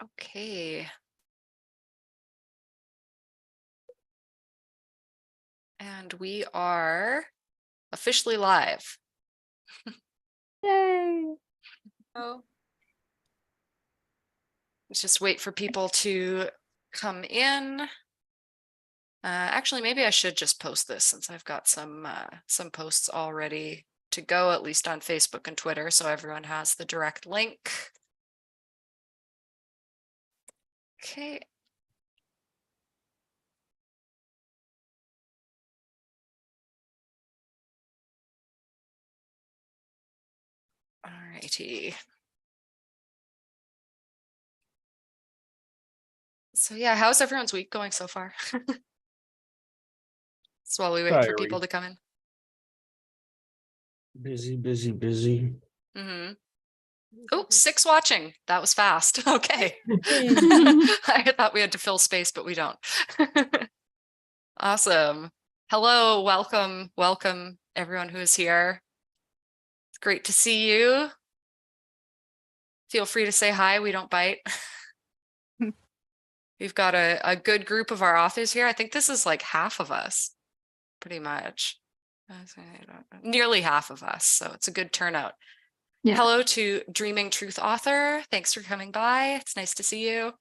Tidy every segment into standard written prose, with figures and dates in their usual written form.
Okay. And we are officially live. Yay! Oh. Let's just wait for people to come in. Actually, maybe I should just post this since I've got some posts already to go, at least on Facebook and Twitter, so everyone has the direct link. Okay. All righty. So yeah, how's everyone's week going so far? So while we wait for people to come in. Busy. Mm-hmm. Oh, 6 watching. That was fast. Okay. I thought we had to fill space, but we don't. Awesome. Hello, welcome everyone who is here. It's great to see you. Feel free to say hi. We don't bite. We've got a good group of our authors here. I think this is like half of us, pretty much. Nearly half of us, so it's a good turnout. Yeah. Hello to Dreaming Truth author. Thanks for coming by. It's nice to see you.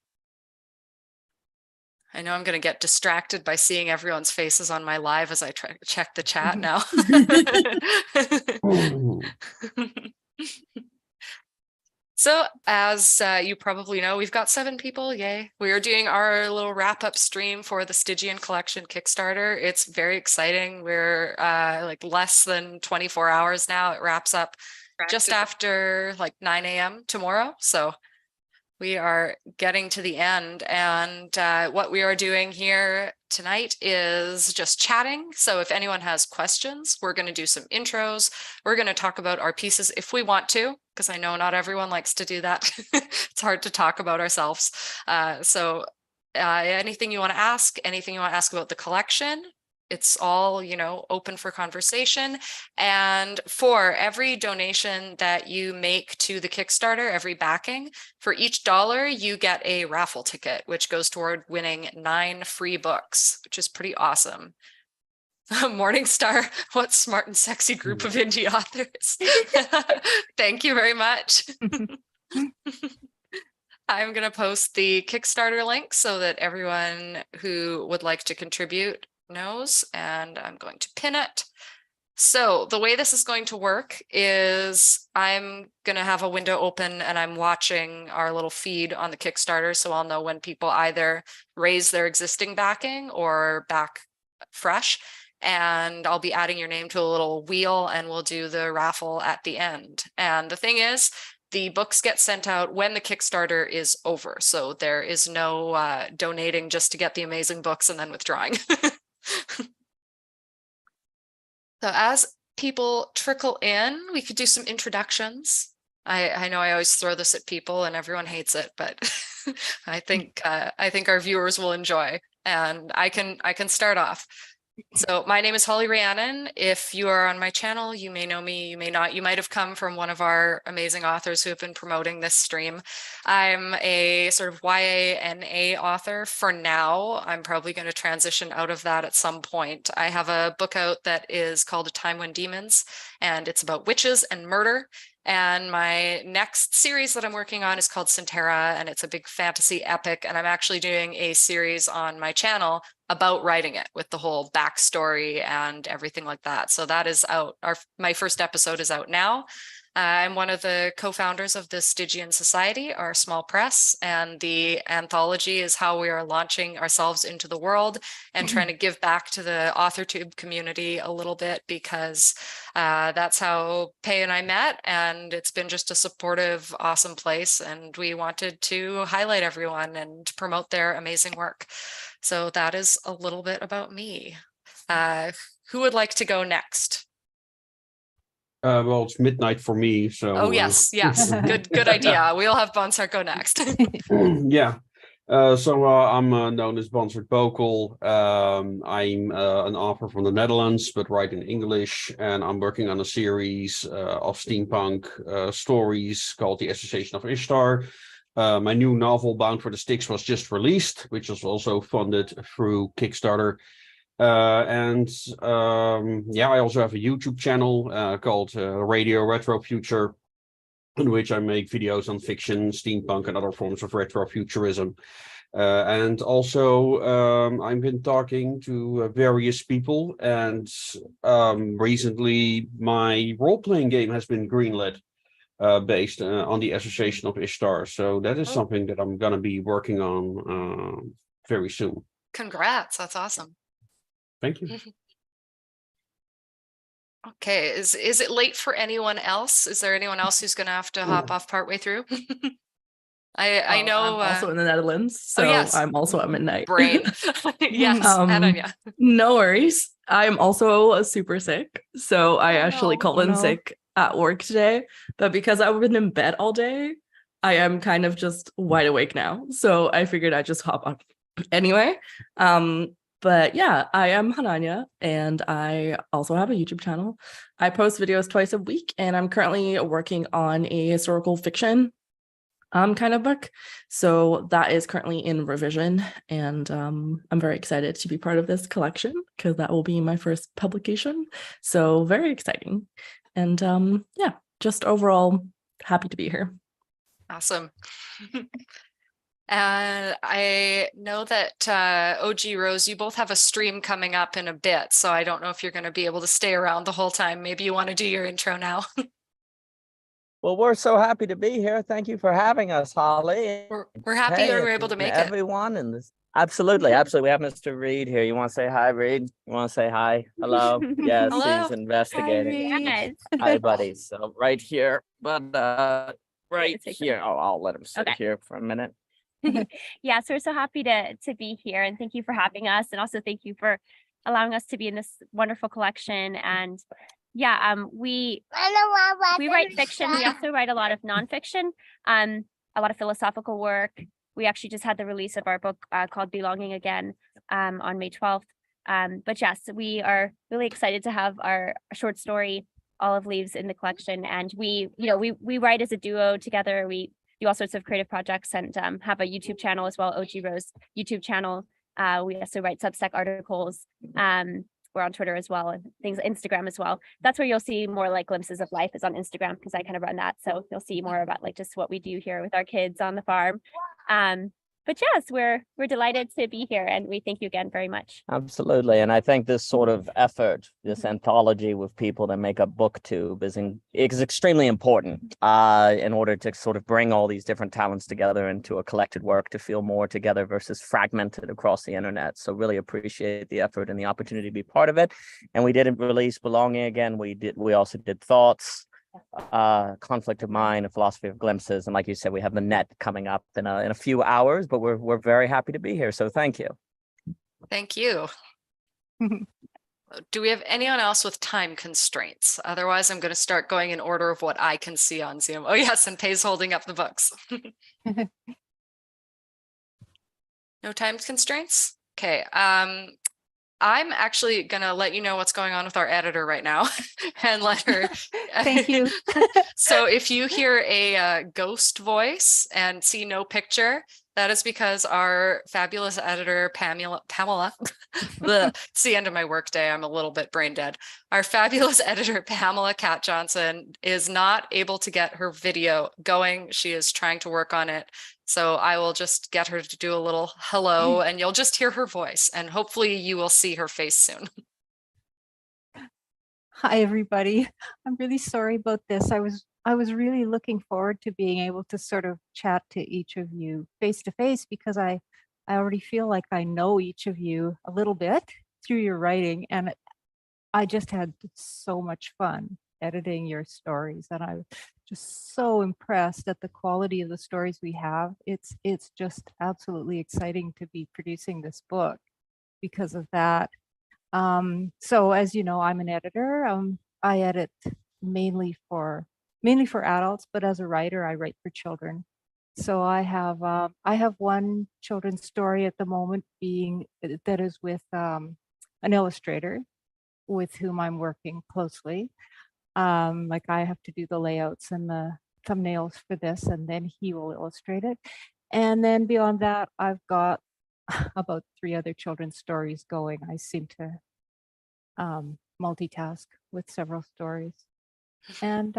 I know I'm going to get distracted by seeing everyone's faces on my live as I try to check the chat now. So as you probably know, we've got 7 people. Yay. We are doing our little wrap-up stream for the Stygian Collection Kickstarter. It's very exciting. We're like less than 24 hours now. It wraps up just after like 9 a.m. tomorrow. So we are getting to the end, and what we are doing here tonight is just chatting. So if anyone has questions, we're going to do some intros. We're going to talk about our pieces if we want to, because I know not everyone likes to do that. It's hard to talk about ourselves. So anything you want to ask, anything you want to ask about the collection, it's all, you know, open for conversation. And for every donation that you make to the Kickstarter, every backing, for each dollar, you get a raffle ticket, which goes toward winning 9 free books, which is pretty awesome. Morningstar, what smart and sexy group of indie authors. Thank you very much. I'm going to post the Kickstarter link so that everyone who would like to contribute knows, and I'm going to pin it. So the way this is going to work is I'm going to have a window open and I'm watching our little feed on the Kickstarter, so I'll know when people either raise their existing backing or back fresh, and I'll be adding your name to a little wheel and we'll do the raffle at the end. And the thing is, the books get sent out when the Kickstarter is over, so there is no donating just to get the amazing books and then withdrawing. So as people trickle in, we could do some introductions. I know I always throw this at people and everyone hates it, but I think our viewers will enjoy, and I can start off. So my name is Holly Rhiannon. If you are on my channel, you may know me, you may not. You might have come from one of our amazing authors who have been promoting this stream. I'm a sort of YA and A author for now. I'm probably going to transition out of that at some point. I have a book out that is called A Time When Demons, and it's about witches and murder. And my next series that I'm working on is called Centera, and it's a big fantasy epic. And I'm actually doing a series on my channel about writing it with the whole backstory and everything like that. So that is out. My first episode is out now. I'm one of the co-founders of the Stygian Society, our small press, and the anthology is how we are launching ourselves into the world and trying to give back to the AuthorTube community a little bit, because that's how Pei and I met, and it's been just a supportive, awesome place, and we wanted to highlight everyone and promote their amazing work. So that is a little bit about me. Who would like to go next? Well, it's midnight for me, so. Oh yes, good idea. We'll have Bonsart go next. Yeah. I'm known as Bonsart Bokel. I'm an author from the Netherlands, but write in English, and I'm working on a series of steampunk stories called The Association of Ishtar. My new novel, Bound for the Sticks, was just released, which was also funded through Kickstarter. Yeah, I also have a YouTube channel called Radio Retro Future, in which I make videos on fiction, steampunk, and other forms of retrofuturism. And also, I've been talking to various people, and recently my role-playing game has been greenlit, based on the Association of Ishtar. So that is something that I'm gonna be working on very soon. Congrats, that's awesome. Thank you. Okay, is it late for anyone else? Is there anyone else who's gonna have to hop off partway through? I know. I'm also in the Netherlands, so yes. I'm also at midnight. Brain. Yes, Ananya. No worries. I'm also super sick, so I actually called in sick at work today. But because I've been in bed all day, I am kind of just wide awake now. So I figured I'd just hop on anyway. But yeah, I am Hananya, and I also have a YouTube channel. I post videos twice a week, and I'm currently working on a historical fiction kind of book. So that is currently in revision, and I'm very excited to be part of this collection because that will be my first publication. So very exciting. And yeah, just overall happy to be here. Awesome. And I know that OG Rose, you both have a stream coming up in a bit, so I don't know if you're going to be able to stay around the whole time. Maybe you want to do your intro now. Well, we're so happy to be here. Thank you for having us, Holly. We're happy you were able to make it. Everyone in this. Absolutely. We have Mr. Reed here. You want to say hi, Reed? You want to say hi? Hello? Yes, Hello. he's investigating. Yes. Hi, buddy. So right here, but right here. Oh, I'll let him sit here for a minute. Yeah, so we're so happy to be here, and thank you for having us, and also thank you for allowing us to be in this wonderful collection. And yeah, we write fiction. We also write a lot of nonfiction, a lot of philosophical work. We actually just had the release of our book called Belonging Again on May 12th. But yes, we are really excited to have our short story Olive Leaves in the collection, and we write as a duo together. We do all sorts of creative projects, and have a YouTube channel as well, OG Rose YouTube channel. We also write Substack articles. We're on Twitter as well, and things, Instagram as well. That's where you'll see more like glimpses of life, is on Instagram, because I kind of run that. So you'll see more about like just what we do here with our kids on the farm. But yes, we're delighted to be here, and we thank you again very much. Absolutely. And I think this sort of effort, this anthology with people that make a booktube is extremely important in order to sort of bring all these different talents together into a collected work to feel more together versus fragmented across the internet. So really appreciate the effort and the opportunity to be part of it. And we didn't release Belonging Again. We also did Thoughts, Conflict of Mind, and Philosophy of Glimpses, and like you said, we have the net coming up in a few hours, but we're very happy to be here, so thank you. Thank you. Do we have anyone else with time constraints? Otherwise, I'm going to start going in order of what I can see on Zoom. Oh yes, and Pay's holding up the books. No time constraints? Okay. I'm actually going to let you know what's going on with our editor right now and let her. Thank you. So if you hear a ghost voice and see no picture, that is because our fabulous editor, Pamela, it's the end of my workday. I'm a little bit brain dead. Our fabulous editor, Pamela Cat Johnson, is not able to get her video going. She is trying to work on it. So I will just get her to do a little hello, and you'll just hear her voice, and hopefully you will see her face soon. Hi, everybody. I'm really sorry about this. I was really looking forward to being able to sort of chat to each of you face to face, because I already feel like I know each of you a little bit through your writing, and I just had so much fun editing your stories, and I'm just so impressed at the quality of the stories we have. It's just absolutely exciting to be producing this book because of that. So as you know, I'm an editor. I edit mainly for adults, but as a writer, I write for children. So I have one children's story at the moment that is with an illustrator with whom I'm working closely. Like I have to do the layouts and the thumbnails for this, and then he will illustrate it. And then beyond that, I've got about 3 other children's stories going. I seem to multitask with several stories. And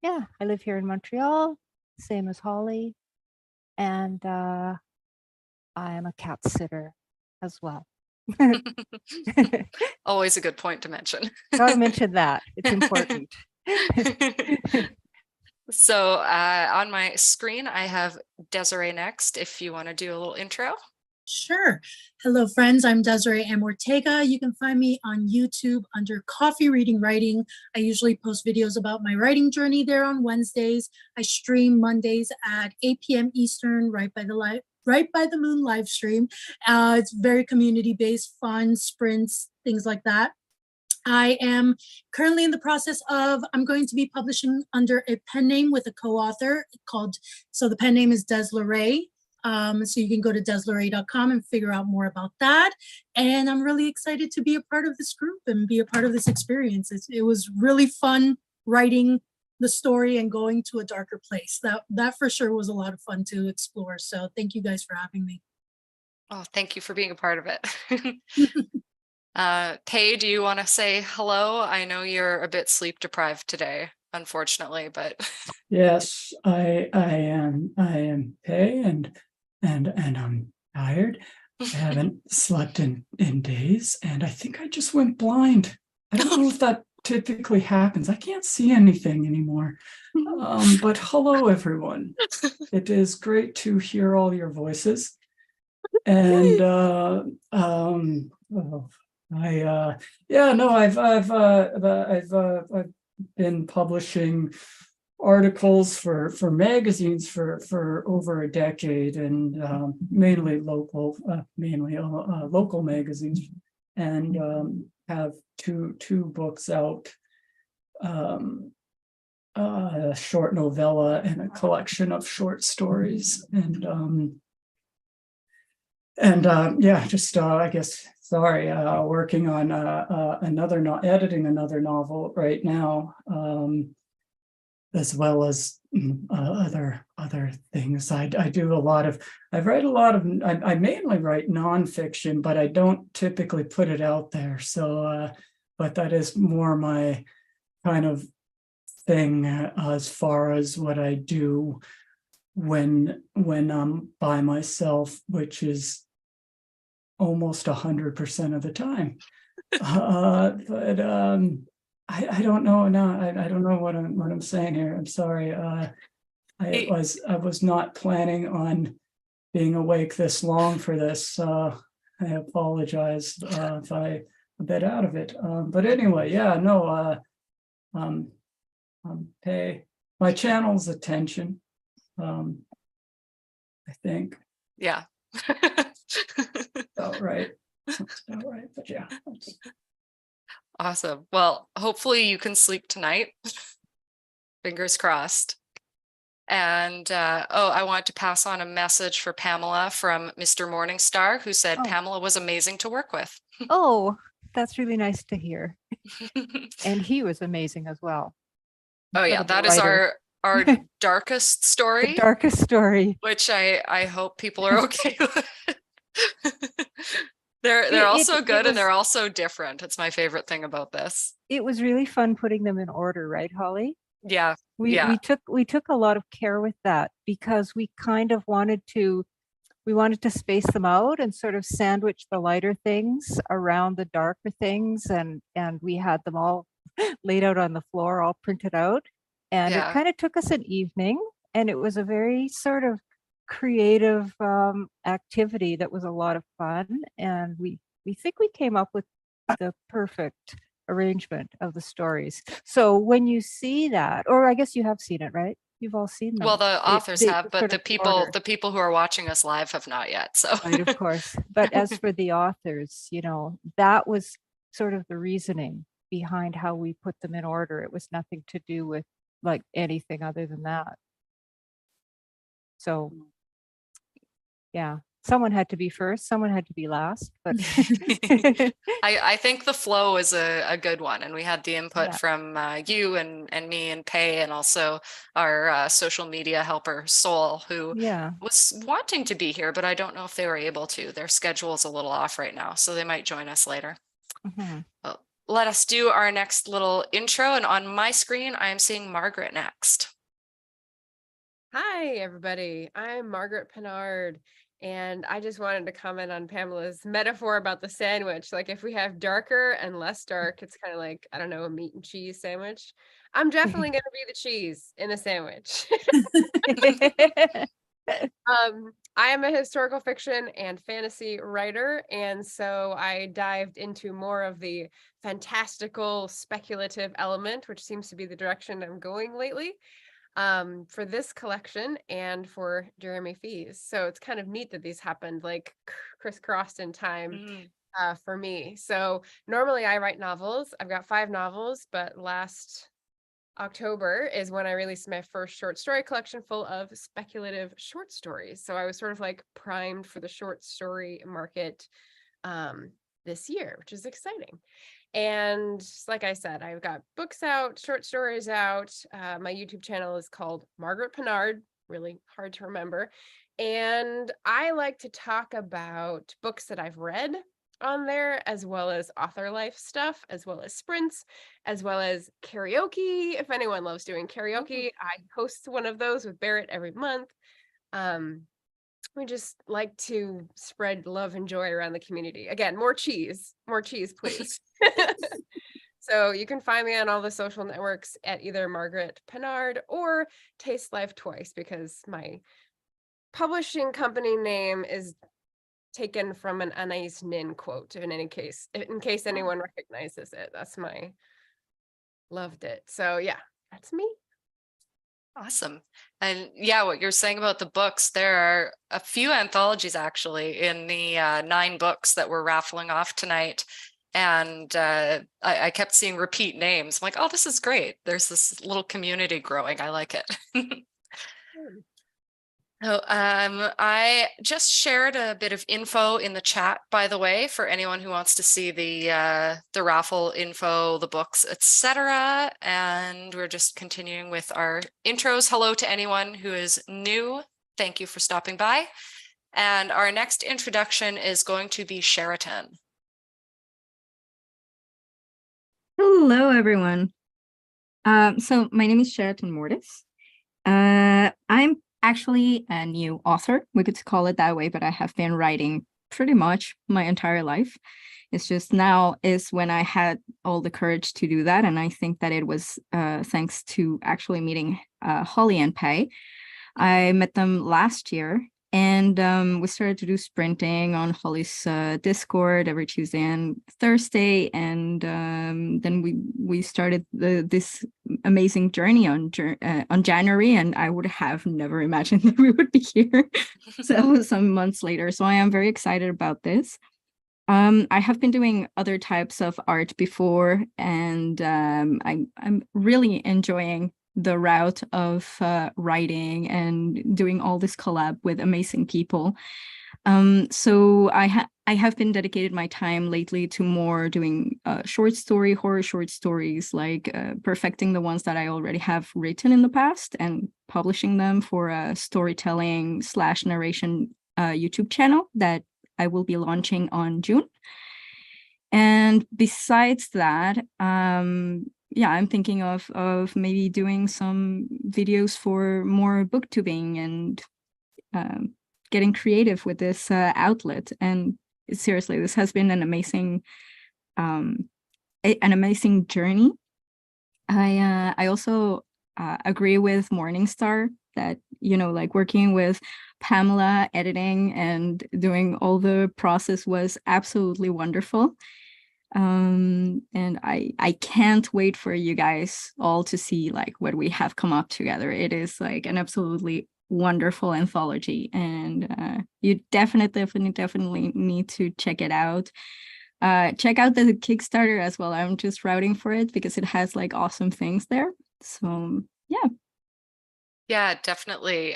yeah, I live here in Montreal, same as Holly. And I am a cat sitter as well. Always a good point to mention. Gotta mention that. It's important. So on my screen, I have Desiree next, if you want to do a little intro. Sure. Hello, friends. I'm Desiree M. Ortega. You can find me on YouTube under Coffee Reading Writing. I usually post videos about my writing journey there on Wednesdays. I stream Mondays at 8 p.m. Eastern, right by the Moon live stream. It's very community-based, fun, sprints, things like that. I am currently in the process of, I'm going to be publishing under a pen name with a co-author so the pen name is Des Leray. So you can go to desleray.com and figure out more about that. And I'm really excited to be a part of this group and be a part of this experience. It was really fun writing the story and going to a darker place. That for sure was a lot of fun to explore. So thank you guys for having me. Oh, thank you for being a part of it. Kay, do you want to say hello? I know you're a bit sleep deprived today, unfortunately, but yes, I am Kay, and I'm tired. I haven't slept in days, and I think I just went blind. I don't know if that typically happens. I can't see anything anymore. But hello, everyone. It is great to hear all your voices. And I've been publishing articles for magazines for over a decade, and mainly local magazines, and have two books out, a short novella and a collection of short stories, I guess, sorry, working on editing another novel right now, as well as other things. I mainly write nonfiction, but I don't typically put it out there. So, but that is more my kind of thing as far as what I do when I'm by myself, which is almost 100% of the time. I don't know now. I don't know what I'm saying here. I'm sorry. I was not planning on being awake this long for this. I apologize if I'm a bit out of it. But anyway, yeah, no. Pay my channel's attention. I think. yeah. About right. That's about right. But yeah. Awesome. Well, hopefully you can sleep tonight. Fingers crossed. And I want to pass on a message for Pamela from Mr. Morningstar, who said Pamela was amazing to work with. Oh, that's really nice to hear. And he was amazing as well. Oh yeah, that is our darkest story. The darkest story. Which I hope people are okay with. They're also good and they're also different. It's my favorite thing about this. It was really fun putting them in order, right, Holly? Yeah. We took a lot of care with that because we kind of wanted to space them out and sort of sandwich the lighter things around the darker things, and we had them all laid out on the floor, all printed out. And it kind of took us an evening, and it was a very sort of creative activity that was a lot of fun. And we think we came up with the perfect arrangement of the stories. So when you see that, or I guess you have seen it, right? You've all seen them. Well, the authors have, but the people who are watching us live have not yet. So right, of course. But as for the authors, that was sort of the reasoning behind how we put them in order. It was nothing to do with like anything other than that. So yeah, someone had to be first, someone had to be last, but I think the flow is a good one, and we had the input Yeah. from you and me and Pei, and also our social media helper Soul, who yeah. was wanting to be here, but I don't know if they were able to. Their schedule is a little off right now, so they might join us later. Mhm. Well, let us do our next little intro, and on my screen, I am seeing Margaret next. Hi, everybody. I'm Margaret Pennard, and I just wanted to comment on Pamela's metaphor about the sandwich. Like, if we have darker and less dark, it's kind of like, I don't know, a meat and cheese sandwich. I'm definitely going to be the cheese in the sandwich. I am a historical fiction and fantasy writer, and so I dived into more of the fantastical, speculative element, which seems to be the direction I'm going lately, for this collection and for Jeremy Fees. So it's kind of neat that these happened like crisscrossed in time for me. So normally I write novels. I've got 5 novels, but last October is when I released my first short story collection full of speculative short stories. So I was sort of like primed for the short story market this year, which is exciting. And like I said, I've got books out, short stories out. My YouTube channel is called Margaret Pennard, really hard to remember. And I like to talk about books that I've read on there, as well as author life stuff, as well as sprints, as well as karaoke. If anyone loves doing karaoke, I host one of those with Barrett every month. We just like to spread love and joy around the community. Again, more cheese, please. So you can find me on all the social networks at either Margaret Pennard or Taste Life Twice, because my publishing company name is taken from an Anais Nin quote, in case anyone recognizes it. That's my loved it. So yeah, that's me. Awesome. And yeah, what you're saying about the books, there are a few anthologies actually in the 9 books that we're raffling off tonight. And I kept seeing repeat names. I'm like, oh, this is great. There's this little community growing. I like it. So I just shared a bit of info in the chat, by the way, for anyone who wants to see the raffle info, the books, etc. And we're just continuing with our intros. Hello to anyone who is new. Thank you for stopping by. And our next introduction is going to be Sheraton. Hello, everyone. So my name is Sheraton Mortis. I'm actually a new author, we could call it that way, but I have been writing pretty much my entire life. It's just now is when I had all the courage to do that. And I think that it was thanks to actually meeting Holly and Pei. I met them last year, and we started to do sprinting on Holly's Discord every Tuesday and Thursday. And then we started this amazing journey on January, and I would have never imagined that we would be here. So some months later. So I am very excited about this. I have been doing other types of art before, and I'm really enjoying the route of writing and doing all this collab with amazing people. So I have been dedicated my time lately to more doing horror short stories, like perfecting the ones that I already have written in the past and publishing them for a storytelling/narration YouTube channel that I will be launching on June. And besides that, yeah, I'm thinking of maybe doing some videos for more booktubing and getting creative with this outlet. And seriously, this has been an amazing journey. I also agree with Morningstar that, like working with Pamela, editing and doing all the process was absolutely wonderful. And I can't wait for you guys all to see like what we have come up together. It is like an absolutely wonderful anthology, and you definitely need to check it out. Check out the Kickstarter as well. I'm just routing for it because it has like awesome things there. So yeah, definitely.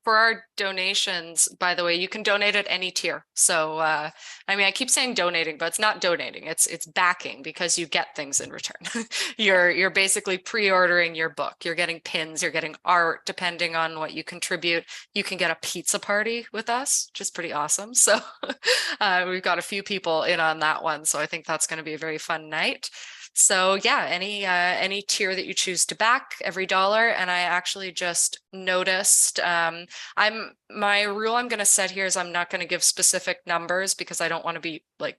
for our donations, by the way, you can donate at any tier. So, I mean, I keep saying donating, but it's not donating. It's backing, because you get things in return. You're basically pre-ordering your book. You're getting pins, you're getting art, depending on what you contribute. You can get a pizza party with us, which is pretty awesome. So, we've got a few people in on that one. So I think that's going to be a very fun night. So yeah, any tier that you choose to back, every dollar. And I actually just noticed, my rule I'm going to set here is I'm not going to give specific numbers, because I don't want to be like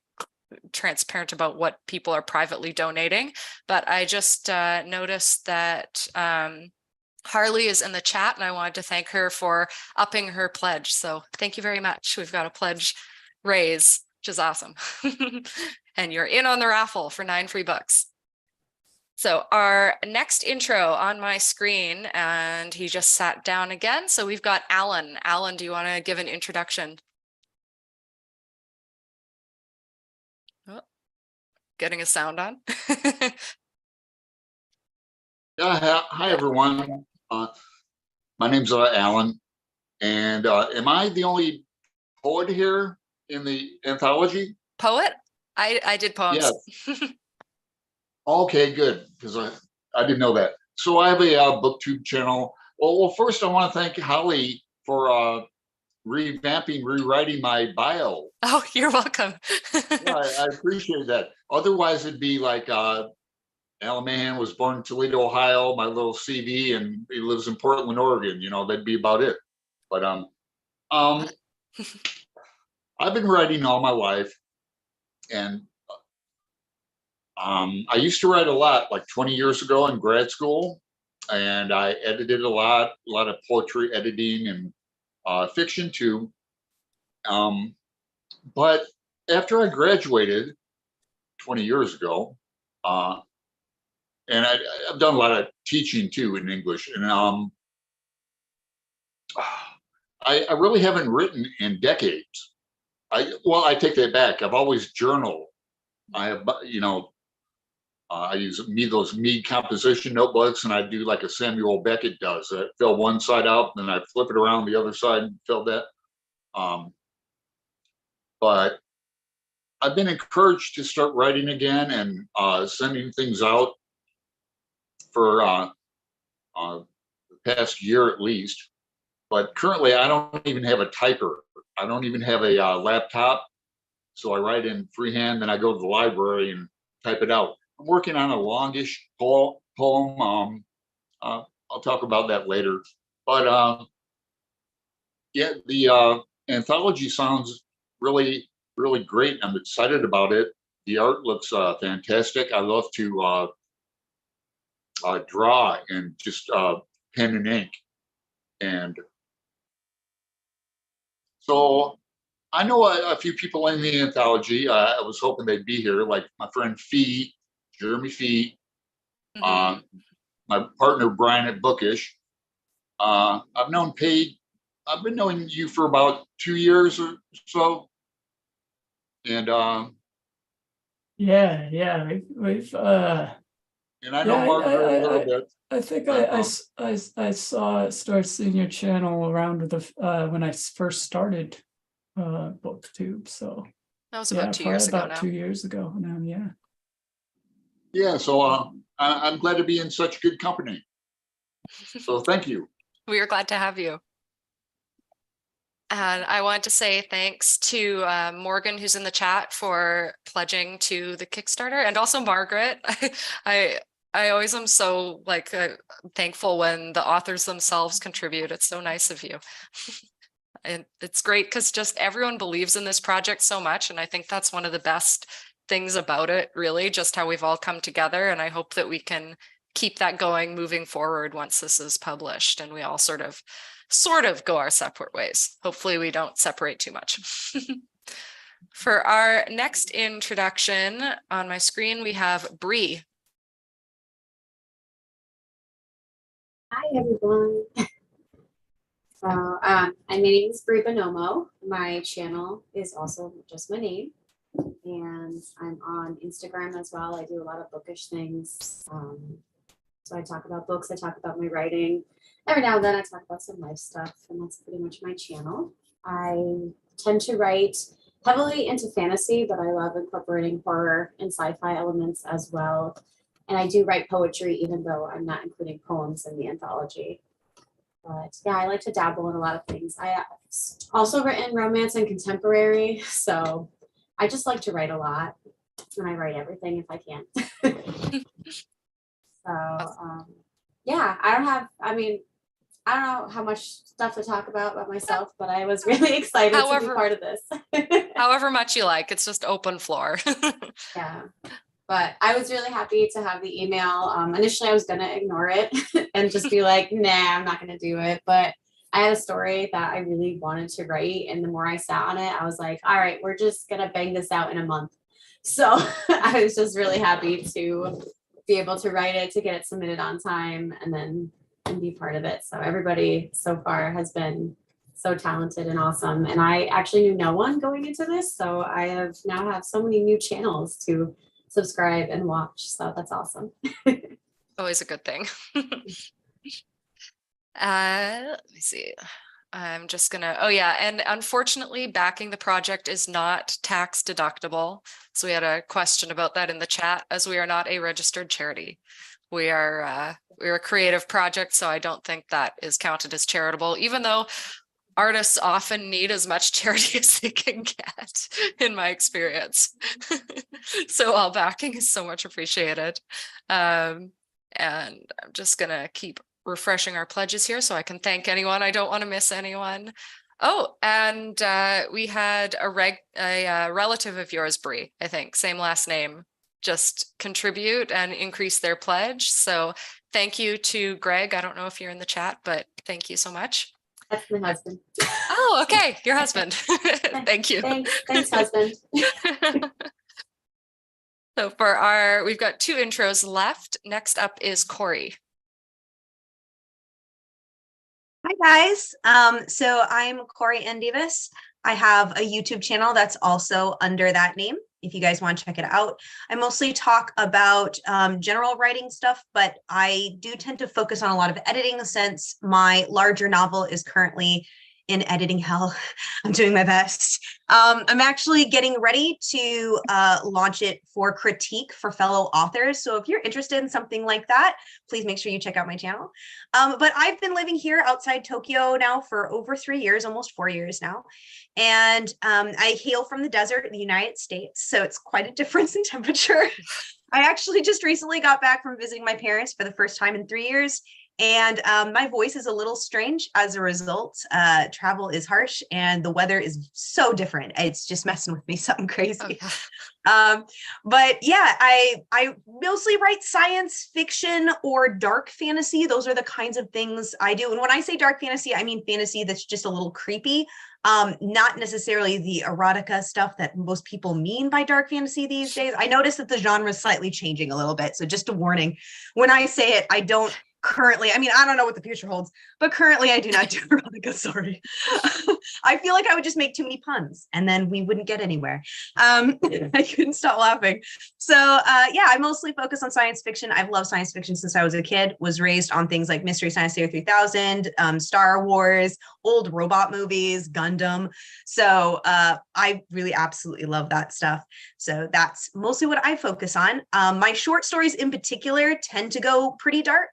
transparent about what people are privately donating. But I just noticed that Harley is in the chat, and I wanted to thank her for upping her pledge. So thank you very much. We've got a pledge raise, which is awesome. And you're in on the raffle for 9 free books. So our next intro on my screen, and he just sat down again. So we've got Alan. Alan, do you want to give an introduction? Oh, getting a sound on. Yeah, hi everyone. My name's Alan, and am I the only poet here in the anthology? Poet? I did poems. Yes. Okay, good, because I didn't know that. So I have a booktube channel. Well, first I want to thank Holly for rewriting my bio. Oh, you're welcome. Yeah, I appreciate that. Otherwise, it'd be like Alan Mahan was born in Toledo, Ohio, my little CV, and he lives in Portland, Oregon. You know, that'd be about it. But I've been writing all my life, and I used to write a lot, like 20 years ago in grad school, and I edited a lot of poetry editing and fiction too. But after I graduated 20 years ago, and I've done a lot of teaching too in English, and I really haven't written in decades. I take that back. I've always journaled. I have, I use those Mead composition notebooks, and I do like a Samuel Beckett does. I fill one side out, then I flip it around the other side and fill that. But I've been encouraged to start writing again and sending things out for the past year at least. But currently, I don't even have a typer. I don't even have a laptop. So I write in freehand, then I go to the library and type it out. I'm working on a longish poem. I'll talk about that later. But yeah, the anthology sounds really, really great. I'm excited about it. The art looks fantastic. I love to draw and just pen and ink. And so I know a few people in the anthology. I was hoping they'd be here, like my friend Fee, Jeremy Fee, my partner Brian at Bookish. I've been knowing you for about 2 years or so, and yeah, we've and I know Margaret a little bit. I think I started seeing your channel around with the when I first started BookTube. So that was about 2 years ago. About 2 years ago now. Yeah. Yeah. So I'm glad to be in such good company. So thank you. We are glad to have you. And I want to say thanks to Morgan, who's in the chat, for pledging to the Kickstarter, and also Margaret. I always am so thankful when the authors themselves contribute. It's so nice of you. And it's great because just everyone believes in this project so much. And I think that's one of the best things about it, really, just how we've all come together. And I hope that we can keep that going moving forward once this is published and we all sort of go our separate ways. Hopefully we don't separate too much. For our next introduction on my screen, we have Bree. Hi, everyone. So, my name is Bree Bonomo. My channel is also just my name. And I'm on Instagram as well. I do a lot of bookish things. So I talk about books, I talk about my writing. Every now and then I talk about some life stuff, and that's pretty much my channel. I tend to write heavily into fantasy, but I love incorporating horror and sci-fi elements as well. And I do write poetry, even though I'm not including poems in the anthology. But yeah, I like to dabble in a lot of things. I also written romance and contemporary, so I just like to write a lot, and I write everything if I can. So yeah, I don't know how much stuff to talk about myself, but I was really excited to be part of this. However much you like, it's just open floor. Yeah. But I was really happy to have the email. Initially, I was going to ignore it and just be like, nah, I'm not going to do it. But I had a story that I really wanted to write. And the more I sat on it, I was like, all right, we're just going to bang this out in a month. So I was just really happy to be able to write it, to get it submitted on time, and be part of it. So everybody so far has been so talented and awesome. And I actually knew no one going into this. So I now have so many new channels to subscribe and watch. So that's awesome. Always a good thing. Let me see. I'm just gonna, oh yeah, and unfortunately backing the project is not tax deductible. So we had a question about that in the chat, as we are not a registered charity. We're a creative project, so I don't think that is counted as charitable, even though artists often need as much charity as they can get, in my experience. So all backing is so much appreciated. And I'm just gonna keep refreshing our pledges here so I can thank anyone. I don't want to miss anyone. Oh, and we had a relative of yours, Bree, I think, same last name, just contribute and increase their pledge. So thank you to Greg. I don't know if you're in the chat, but thank you so much. That's my husband. Oh, okay. Your husband. Thank you. Thanks, husband. So we've got 2 intros left. Next up is Corey. Hi guys. So I'm Corey Endivis. I have a YouTube channel that's also under that name, if you guys want to check it out. I mostly talk about general writing stuff, but I do tend to focus on a lot of editing, since my larger novel is currently in editing hell. I'm doing my best. I'm actually getting ready to launch it for critique for fellow authors. So if you're interested in something like that, please make sure you check out my channel. But I've been living here outside Tokyo now for over 3 years, almost 4 years now. And I hail from the desert in the United States, so it's quite a difference in temperature. I actually just recently got back from visiting my parents for the first time in 3 years. And my voice is a little strange as a result. Travel is harsh and the weather is so different. It's just messing with me, something crazy. But yeah, I mostly write science fiction or dark fantasy. Those are the kinds of things I do. And when I say dark fantasy, I mean fantasy that's just a little creepy. Not necessarily the erotica stuff that most people mean by dark fantasy these days. I noticed that the genre is slightly changing a little bit. So just a warning, when I say it, I don't currently, I mean, I don't know what the future holds, but currently I do not do erotica, sorry. I feel like I would just make too many puns and then we wouldn't get anywhere. I couldn't stop laughing. So yeah, I mostly focus on science fiction. I've loved science fiction since I was a kid, was raised on things like Mystery Science Theater 3000, Star Wars, old robot movies, Gundam. So I really absolutely love that stuff. So that's mostly what I focus on. My short stories in particular tend to go pretty dark.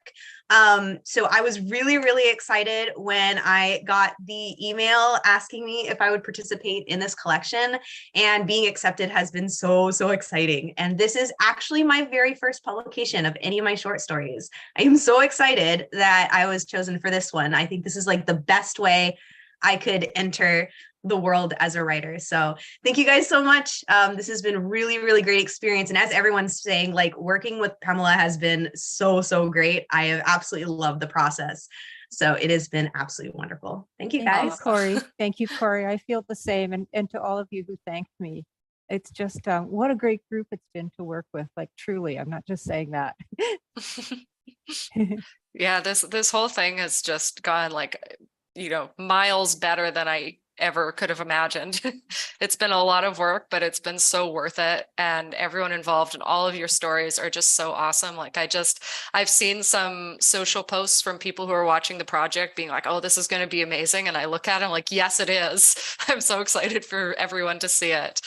So I was really, really excited when I got the email asking me if I would participate in this collection, and being accepted has been so, so exciting. And this is actually my very first publication of any of my short stories. I am so excited that I was chosen for this one. I think this is like the best way I could enter the world as a writer. So thank you guys so much. This has been really, really great experience. And as everyone's saying, like working with Pamela has been so, so great. I have absolutely loved the process. So it has been absolutely wonderful. Thank you guys. Thank you, Corey. Thank you, Corey. I feel the same. And to all of you who thanked me, it's just what a great group it's been to work with. Like truly, I'm not just saying that. Yeah, this whole thing has just gone like, miles better than I ever could have imagined. It's been a lot of work, but it's been so worth it. And everyone involved in all of your stories are just so awesome. Like I've seen some social posts from people who are watching the project being like, oh, this is going to be amazing. And I look at it, I'm like, yes, it is. I'm so excited for everyone to see it.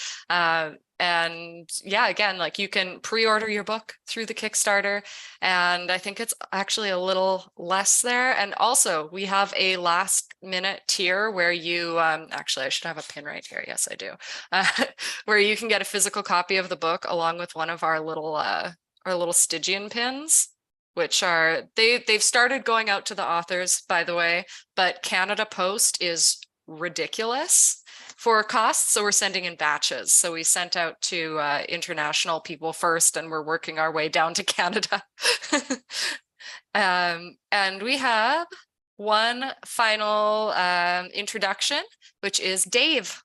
And yeah, again, like you can pre-order your book through the Kickstarter, and I think it's actually a little less there. And also we have a last minute tier where you, actually I should have a pin right here. Yes, I do. Where you can get a physical copy of the book along with one of our little Stygian pins, which are, they've started going out to the authors, by the way, but Canada Post is ridiculous for costs, so we're sending in batches. So we sent out to international people first, and we're working our way down to Canada. And we have one final introduction, which is Dave.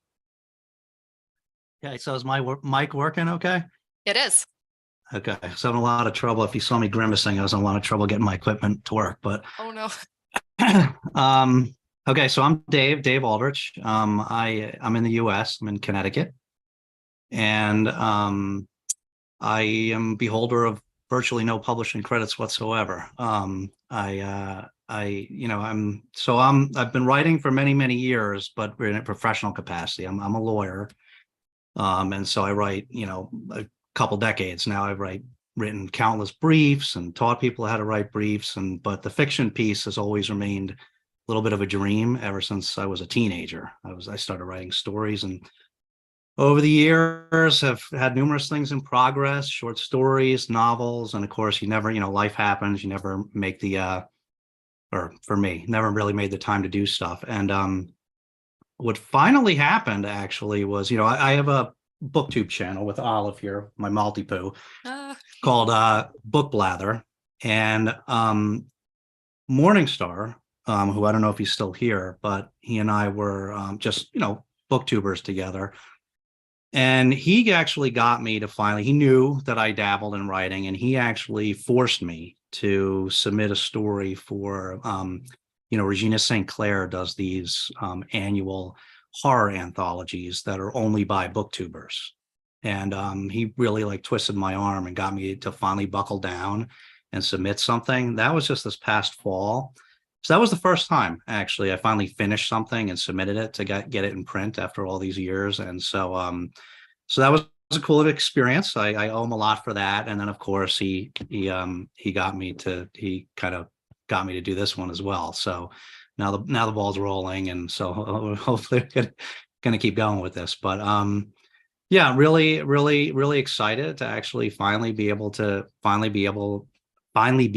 Okay, so is my mic working okay? It is. Okay, so I'm in a lot of trouble. If you saw me grimacing, I was in a lot of trouble getting my equipment to work, but Oh no. okay, so I'm Dave Aldrich. I'm in the US, I'm in Connecticut. And I am beholder of virtually no publishing credits whatsoever. I've been writing for many years, but in a professional capacity. I'm a lawyer. And so I write, a couple decades now. I've written countless briefs and taught people how to write briefs, but the fiction piece has always remained a little bit of a dream ever since I was a teenager. I started writing stories, and over the years have had numerous things in progress, short stories, novels, and of course you never, life happens, you never make or for me, never really made the time to do stuff. And what finally happened actually was, I have a booktube channel with Olive here, my multi-poo, called Book Blather. And Morningstar, who I don't know if he's still here, but he and I were just, booktubers together. And he actually got me to he knew that I dabbled in writing, and he actually forced me to submit a story for, Regina St. Clair does these annual horror anthologies that are only by booktubers. And he really twisted my arm and got me to finally buckle down and submit something. That was just this past fall. So that was the first time, actually, I finally finished something and submitted it to get it in print after all these years. And so that was a cool experience. I owe him a lot for that. And then, of course, he kind of got me to do this one as well. So now the ball's rolling, and so hopefully we're going to keep going with this. But yeah, really excited to actually finally be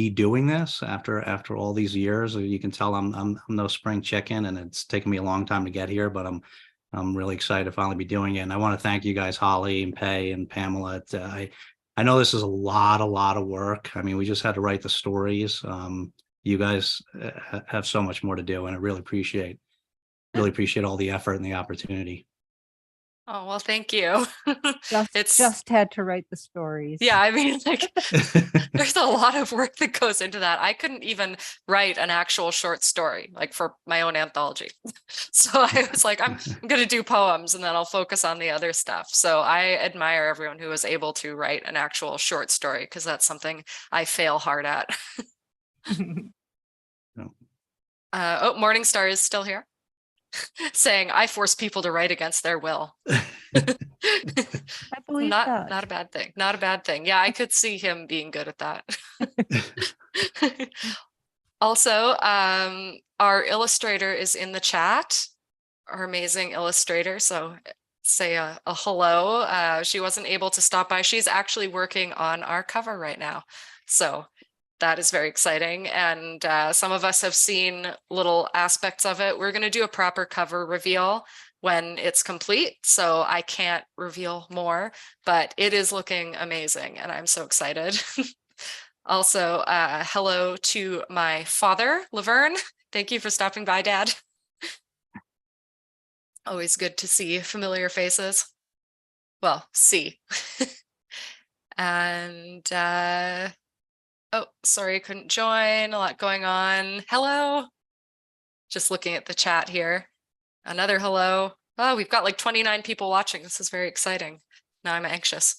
doing this after all these years. You can tell I'm no spring chicken, and it's taken me a long time to get here, but I'm really excited to finally be doing it. And I want to thank you guys, Holly and Pei and Pamela. I know this is a lot of work. I mean, we just had to write the stories. You guys have so much more to do, and I really appreciate all the effort and the opportunity. Oh, well, thank you. Just had to write the stories. Yeah, I mean, there's a lot of work that goes into that. I couldn't even write an actual short story, for my own anthology. So I was like, I'm going to do poems, and then I'll focus on the other stuff. So I admire everyone who was able to write an actual short story, because that's something I fail hard at. Morningstar is still here, saying I force people to write against their will. I believe that. Not a bad thing. Not a bad thing. Yeah, I could see him being good at that. Also, our illustrator is in the chat, our amazing illustrator. So say a hello. She wasn't able to stop by. She's actually working on our cover right now. So that is very exciting. And some of us have seen little aspects of it. We're going to do a proper cover reveal when it's complete, so I can't reveal more, but it is looking amazing, and I'm so excited. Also, hello to my father, Laverne. Thank you for stopping by, Dad. Always good to see familiar faces. Well, see. And oh, sorry, I couldn't join. A lot going on. Hello. Just looking at the chat here. Another hello. Oh, we've got like 29 people watching. This is very exciting. Now I'm anxious.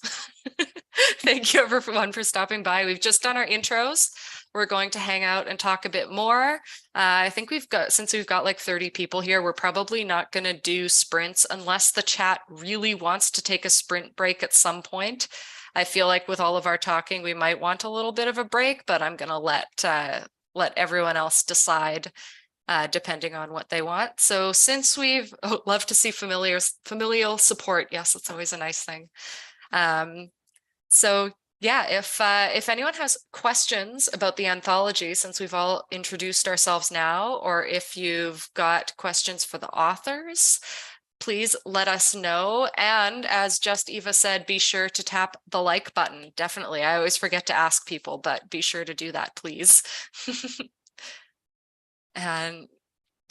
Thank you everyone for stopping by. We've just done our intros. We're going to hang out and talk a bit more. I think since we've got like 30 people here, we're probably not going to do sprints unless the chat really wants to take a sprint break at some point. I feel like with all of our talking, we might want a little bit of a break, but I'm going to let everyone else decide depending on what they want. So since we've love to see familial support. Yes, that's always a nice thing. So yeah, if anyone has questions about the anthology, since we've all introduced ourselves now, or if you've got questions for the authors, please let us know. And as Just Eva said, be sure to tap the like button. Definitely. I always forget to ask people, but be sure to do that, please. And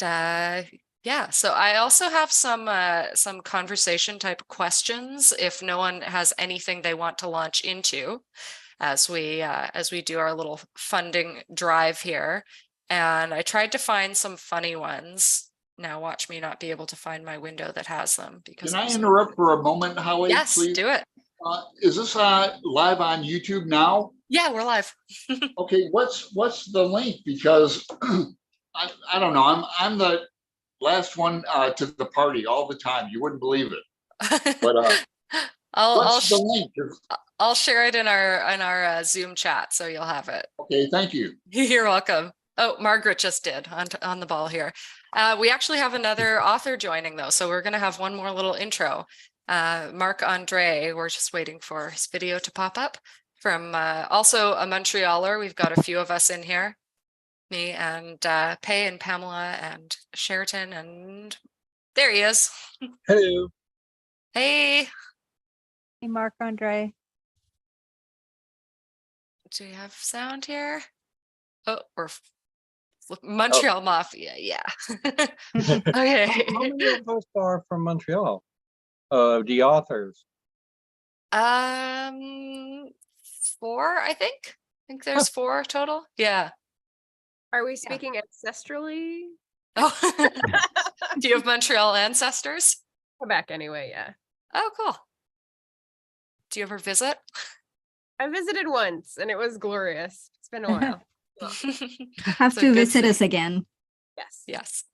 yeah, so I also have some conversation type questions if no one has anything they want to launch into as we do our little funding drive here. And I tried to find some funny ones. Now watch me not be able to find my window that has them because Can I interrupt for a moment, Howie? Yes, please? do it. Is this live on YouTube now? Yeah, we're live. Okay, what's the link? Because I don't know. I'm the last one to the party all the time. You wouldn't believe it. But what's the link? I'll share it in our Zoom chat, so you'll have it. Okay, thank you. You're welcome. Oh, Margaret just did on the ball here. We actually have another author joining though, so we're going to have one more little intro. Marc Andre, we're just waiting for his video to pop up from also a Montrealer. We've got a few of us in here, me and Pei and Pamela and Sheraton, and there he is. Hello. Hey. Hey, Marc Andre. Do we have sound here? Oh, we're Montreal Mafia, yeah. Okay. How many of us are from Montreal? The authors. 4, I think. I think there's 4 total. Yeah. Are we speaking ancestrally? Oh, do you have Montreal ancestors? Quebec anyway, yeah. Oh, cool. Do you ever visit? I visited once and it was glorious. It's been a while. Have to visit us again. Yes. Yes.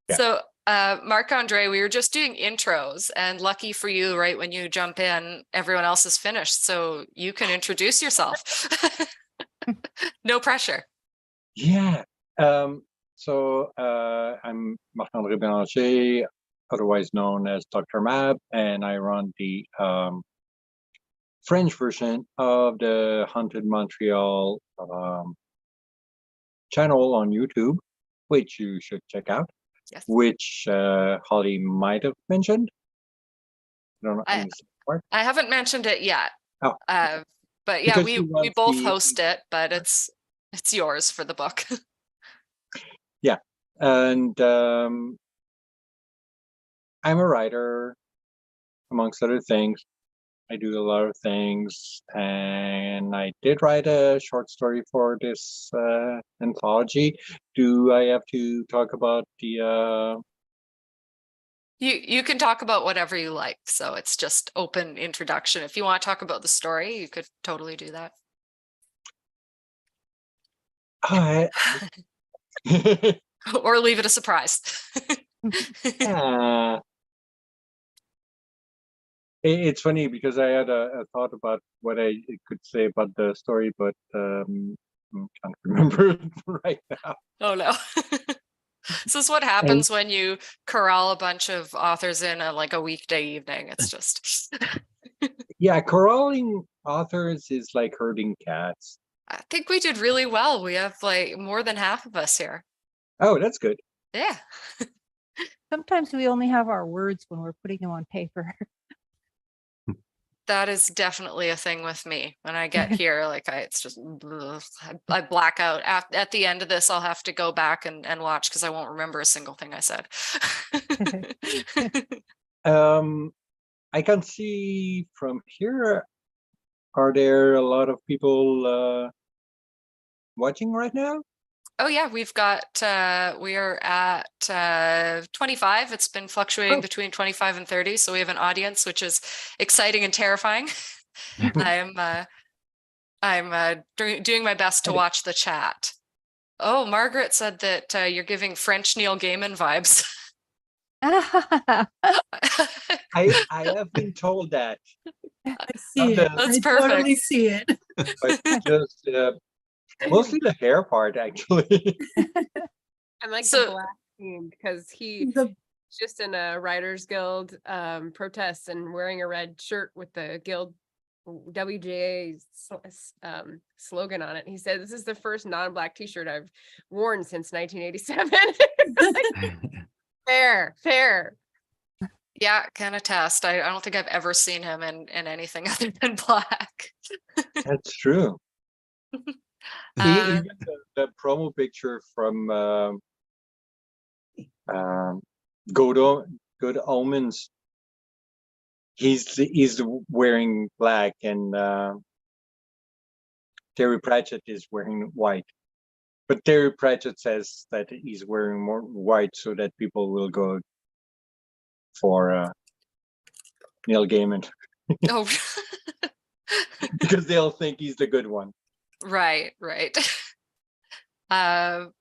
Yeah. So Marc Andre, we were just doing intros, and lucky for you, right when you jump in, everyone else is finished. So you can introduce yourself. No pressure. Yeah. So I'm Marc-André Bélanger, otherwise known as Dr. Mab, and I run the French version of the Haunted Montreal channel on YouTube, which you should check out. Yes. Which Holly might have mentioned. I don't know. I haven't mentioned it yet. Oh. But yeah, Because we both host it, but it's yours for the book. Yeah, and I'm a writer, amongst other things. I do a lot of things, and I did write a short story for this anthology. Do I have to talk about the? You can talk about whatever you like, so it's just open introduction. If you want to talk about the story, you could totally do that. Or leave it a surprise. It's funny because I had a thought about what I could say about the story, but I can't remember it right now. Oh no. This is what happens when you corral a bunch of authors in like a weekday evening. It's just yeah, corralling authors is like herding cats. I think we did really well. We have like more than half of us here. Oh, that's good. Yeah. Sometimes we only have our words when we're putting them on paper. That is definitely a thing with me. When I get here, like it's just I black out. At the end of this, I'll have to go back and watch because I won't remember a single thing I said. I can see from here. Are there a lot of people watching right now? Oh yeah, we've got we are at 25. It's been fluctuating between 25 and 30, so we have an audience, which is exciting and terrifying. I'm doing my best to watch the chat. Oh, Margaret said that you're giving French Neil Gaiman vibes. I have been told that. I see it. That's I perfect. totally see it. But just mostly the hair part, actually. I like So- the black theme because he's just in a Writers Guild protest and wearing a red shirt with the guild WGA slogan on it. He said, "This is the first non-black t-shirt I've worn since 1987." Fair. Yeah, can attest. I don't think I've ever seen him in anything other than black. That's true. Even the promo picture from Good Omens, he's wearing black, and Terry Pratchett is wearing white. But Terry Pratchett says that he's wearing more white so that people will go for Neil Gaiman. Oh, Because they'll think he's the good one. right. Oh,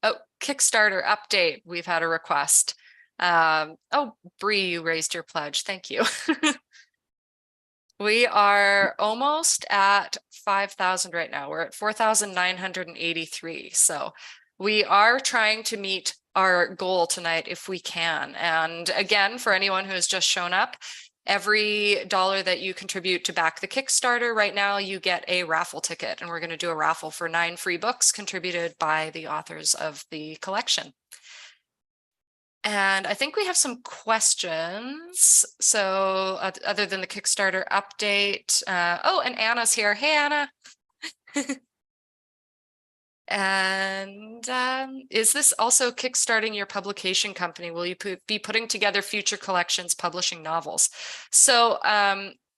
Kickstarter update. We've had a request. Oh, Bree, you raised your pledge. Thank you. We are almost at 5,000 right now. We're at 4,983. So we are trying to meet our goal tonight if we can. And again, for anyone who has just shown up, every dollar that you contribute to back the Kickstarter right now, you get a raffle ticket. And we're going to do a raffle for 9 free books contributed by the authors of the collection. And I think we have some questions. So other than the Kickstarter update, oh, and Anna's here. Hey, Anna. And is this also kickstarting your publication company? Will you be putting together future collections, publishing novels? So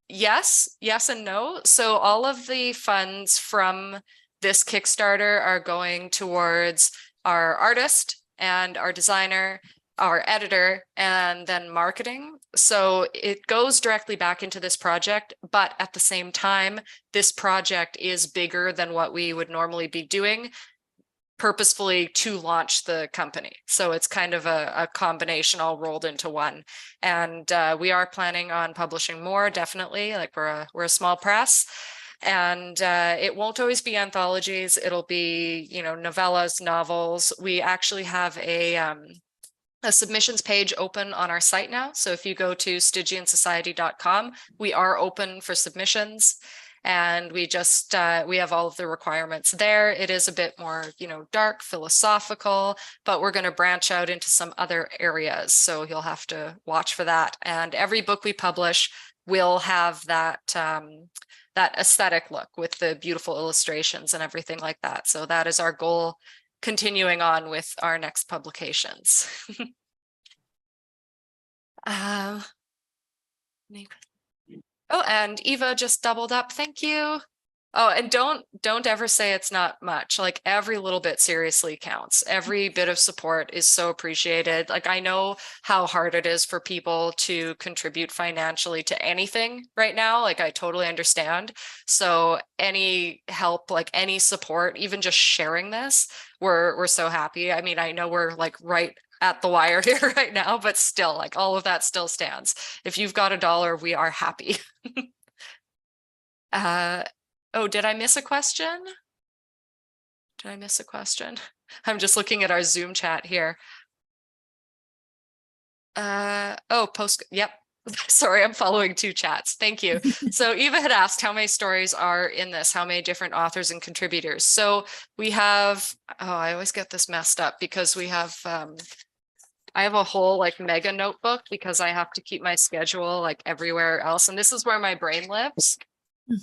yes and no. So all of the funds from this Kickstarter are going towards our artist and our designer, our editor, and then marketing. So it goes directly back into this project, but at the same time, this project is bigger than what we would normally be doing purposefully to launch the company. So it's kind of a combination all rolled into one. And we are planning on publishing more, definitely. Like we're a small press. And it won't always be anthologies. It'll be, novellas, novels. We actually have a submissions page open on our site now. So if you go to stygiansociety.com, we are open for submissions, and we just we have all of the requirements there. It is a bit more, dark, philosophical, but we're going to branch out into some other areas. So you'll have to watch for that. And every book we publish will have that that aesthetic look with the beautiful illustrations and everything like that. So that is our goal, continuing on with our next publications. Oh, and Eva just doubled up. Thank you. Oh, and don't ever say it's not much. Like every little bit seriously counts. Every bit of support is so appreciated. Like I know how hard it is for people to contribute financially to anything right now. Like I totally understand. So any help, like any support, even just sharing this, we're so happy. I mean, I know we're like right at the wire here right now, but still, like all of that still stands. If you've got $1, we are happy. Oh, did I miss a question? I'm just looking at our Zoom chat here. Oh, yep. Sorry, I'm following 2 chats. Thank you. So Eva had asked how many stories are in this, how many different authors and contributors. So we have, I always get this messed up because we have, I have a whole like mega notebook because I have to keep my schedule like everywhere else. And this is where my brain lives.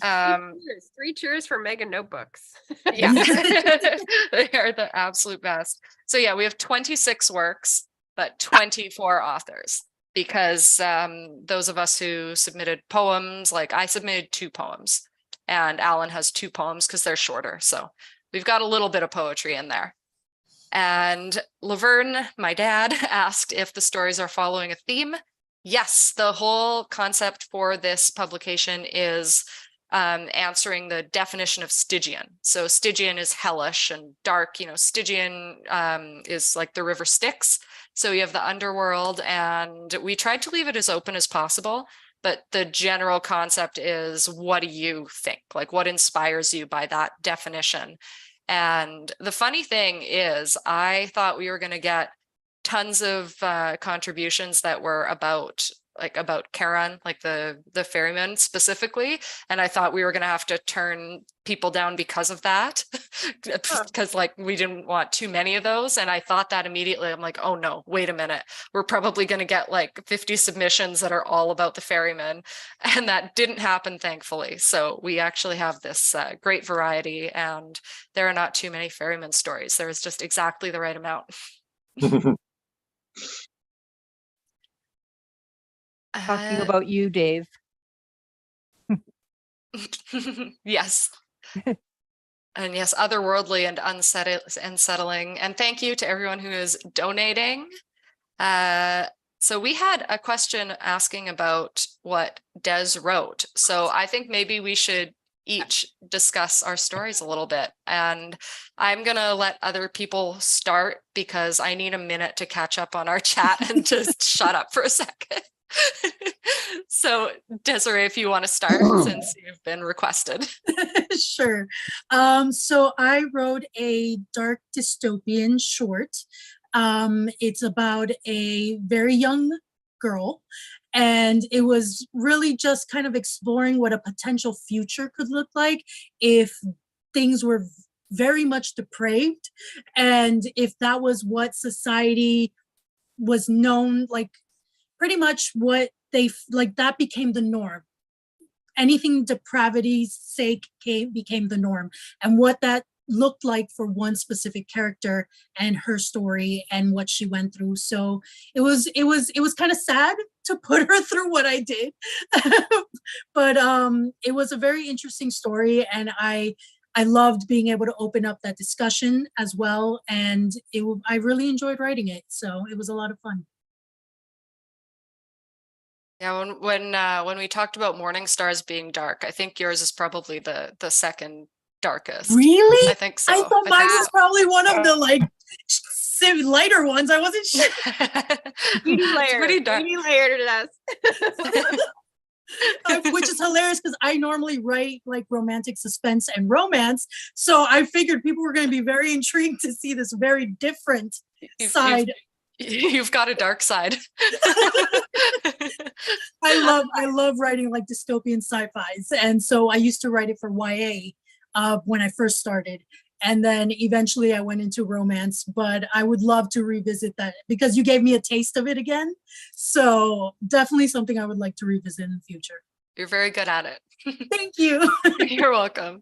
3 cheers for mega notebooks. Yeah, they are the absolute best. So yeah, we have 26 works, but 24 authors because those of us who submitted poems, like I submitted 2 poems and Alan has 2 poems because they're shorter. So we've got a little bit of poetry in there. And Laverne, my dad, asked if the stories are following a theme. Yes, the whole concept for this publication is answering the definition of Stygian. So Stygian is hellish and dark. Stygian is like the river Styx. So you have the underworld, and we tried to leave it as open as possible. But the general concept is, what do you think? Like, what inspires you by that definition? And the funny thing is, I thought we were going to get tons of contributions that were about Charon, like the ferryman specifically. And I thought we were going to have to turn people down because of that, because like we didn't want too many of those. And I thought that immediately. I'm like, oh no, wait a minute. We're probably going to get like 50 submissions that are all about the ferryman. And that didn't happen, thankfully. So we actually have this great variety, and there are not too many ferryman stories. There's just exactly the right amount. Talking about you, Dave. Yes. And yes, otherworldly and unsettling. And thank you to everyone who is donating. So we had a question asking about what Des wrote. So I think maybe we should each discuss our stories a little bit. And I'm going to let other people start because I need a minute to catch up on our chat and just shut up for a second. So Desiree, if you want to start since you've been requested. Sure. So I wrote a dark dystopian short. It's about a very young girl, and it was really just kind of exploring what a potential future could look like if things were very much depraved, and if that was what society was known, like pretty much what they like, that became the norm. Anything depravity's sake became the norm, and what that looked like for one specific character and her story and what she went through. So it was kind of sad to put her through what I did, but it was a very interesting story, and I loved being able to open up that discussion as well, and I really enjoyed writing it. So it was a lot of fun. Yeah, when we talked about morning stars being dark, I think yours is probably the second darkest. Really? I think so. I thought mine was probably one of the like lighter ones. I wasn't sure. It's pretty dark. layered to us. Which is hilarious because I normally write like romantic suspense and romance. So I figured people were going to be very intrigued to see this very different side. You've got a dark side. I love writing like dystopian sci-fis, and so I used to write it for YA when I first started, and then eventually I went into romance. But I would love to revisit that because you gave me a taste of it again. So definitely something I would like to revisit in the future. You're very good at it. Thank you. You're welcome.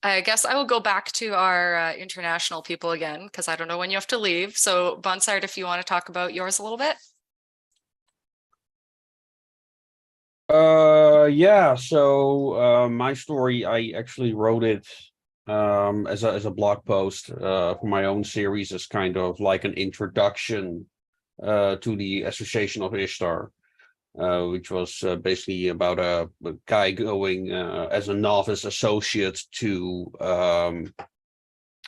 I guess I will go back to our international people again, because I don't know when you have to leave. So Bonsard, if you want to talk about yours a little bit. Yeah, so my story, I actually wrote it as a blog post for my own series, as kind of like an introduction to the Association of Ishtar, which was basically about a guy going as a novice associate to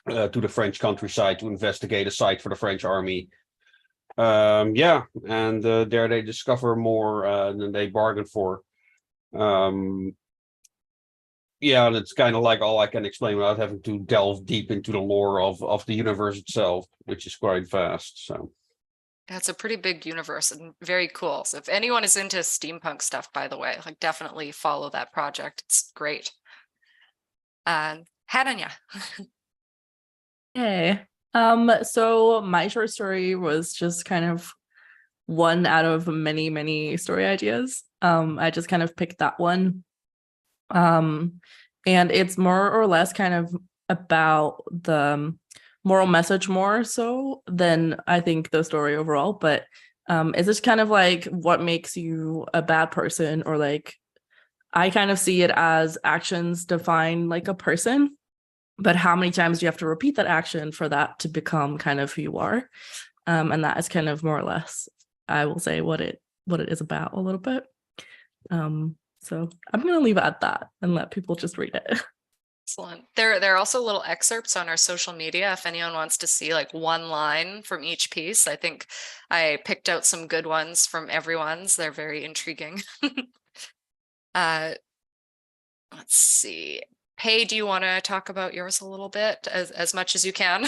the French countryside to investigate a site for the French army. Yeah, and there they discover more than they bargained for. Yeah, and it's kind of like all I can explain without having to delve deep into the lore of the universe itself, which is quite vast. So that's a pretty big universe and very cool. So if anyone is into steampunk stuff, by the way, like definitely follow that project. It's great. Hananya. Hey. So my short story was just kind of one out of many, many story ideas. I just kind of picked that one. And it's more or less kind of about the moral message more so than I think the story overall, but it's just kind of like what makes you a bad person, or like I kind of see it as actions define like a person. but how many times do you have to repeat that action for that to become kind of who you are? And that is kind of more or less, I will say, what it is about a little bit. So I'm going to leave it at that and let people just read it. Excellent. There are also little excerpts on our social media if anyone wants to see like one line from each piece. I think I picked out some good ones from everyone's. They're very intriguing. Let's see. Pei, do you want to talk about yours a little bit, as much as you can?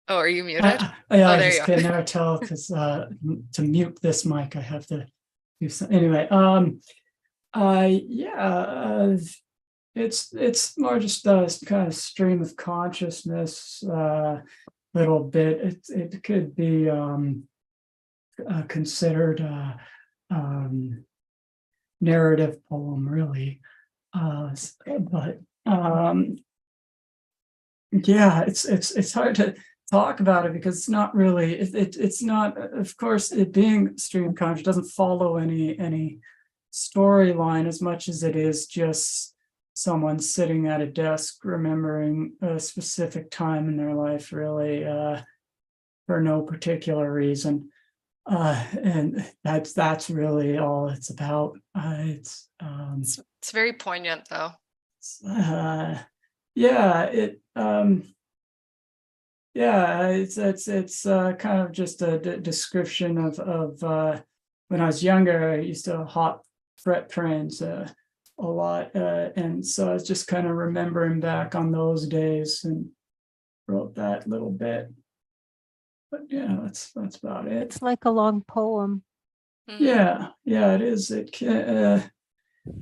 Oh, are you muted? Yeah, oh, I there just you can go. never tell because to mute this mic, I have to do some. Anyway, it's more just a kind of stream of consciousness, little bit. It could be considered narrative poem, really, but yeah, it's hard to talk about it because it's not really it's not, of course, it being stream conscious doesn't follow any storyline as much as it is just someone sitting at a desk remembering a specific time in their life, really, for no particular reason, and that's really all it's about. It's very poignant though. Yeah, it's kind of just a description of when I was younger. I used to hop freight trains a lot, and so I was just kind of remembering back on those days and wrote that little bit. But yeah, that's about it. It's like a long poem. Yeah, it is.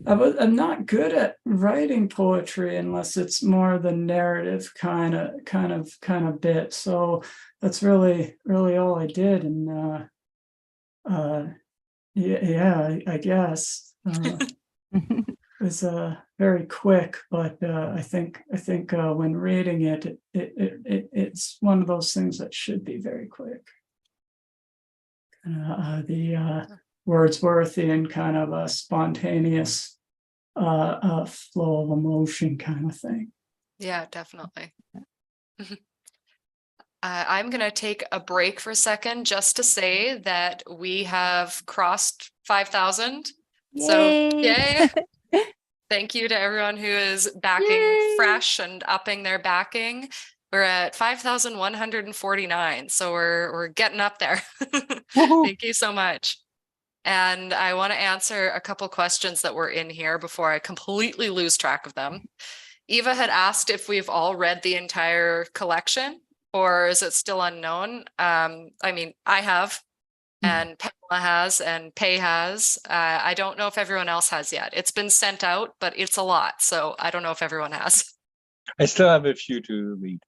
I'm not good at writing poetry unless it's more the narrative kind of bit. So that's really all I did, and I guess it was very quick. But I think when reading it, it's one of those things that should be very quick. The Wordsworthian kind of a spontaneous flow of emotion kind of thing. Yeah, definitely. I'm going to take a break for a second just to say that we have crossed 5,000. So yay. Thank you to everyone who is backing fresh and upping their backing. We're at 5,149. So we're getting up there. Thank you so much. And I want to answer a couple questions that were in here before I completely lose track of them. Eva had asked if we've all read the entire collection, or is it still unknown? I mean, I have, and Pamela has, and Pei has. I don't know if everyone else has yet. It's been sent out, but it's a lot. So I don't know if everyone has. I still have a few to read.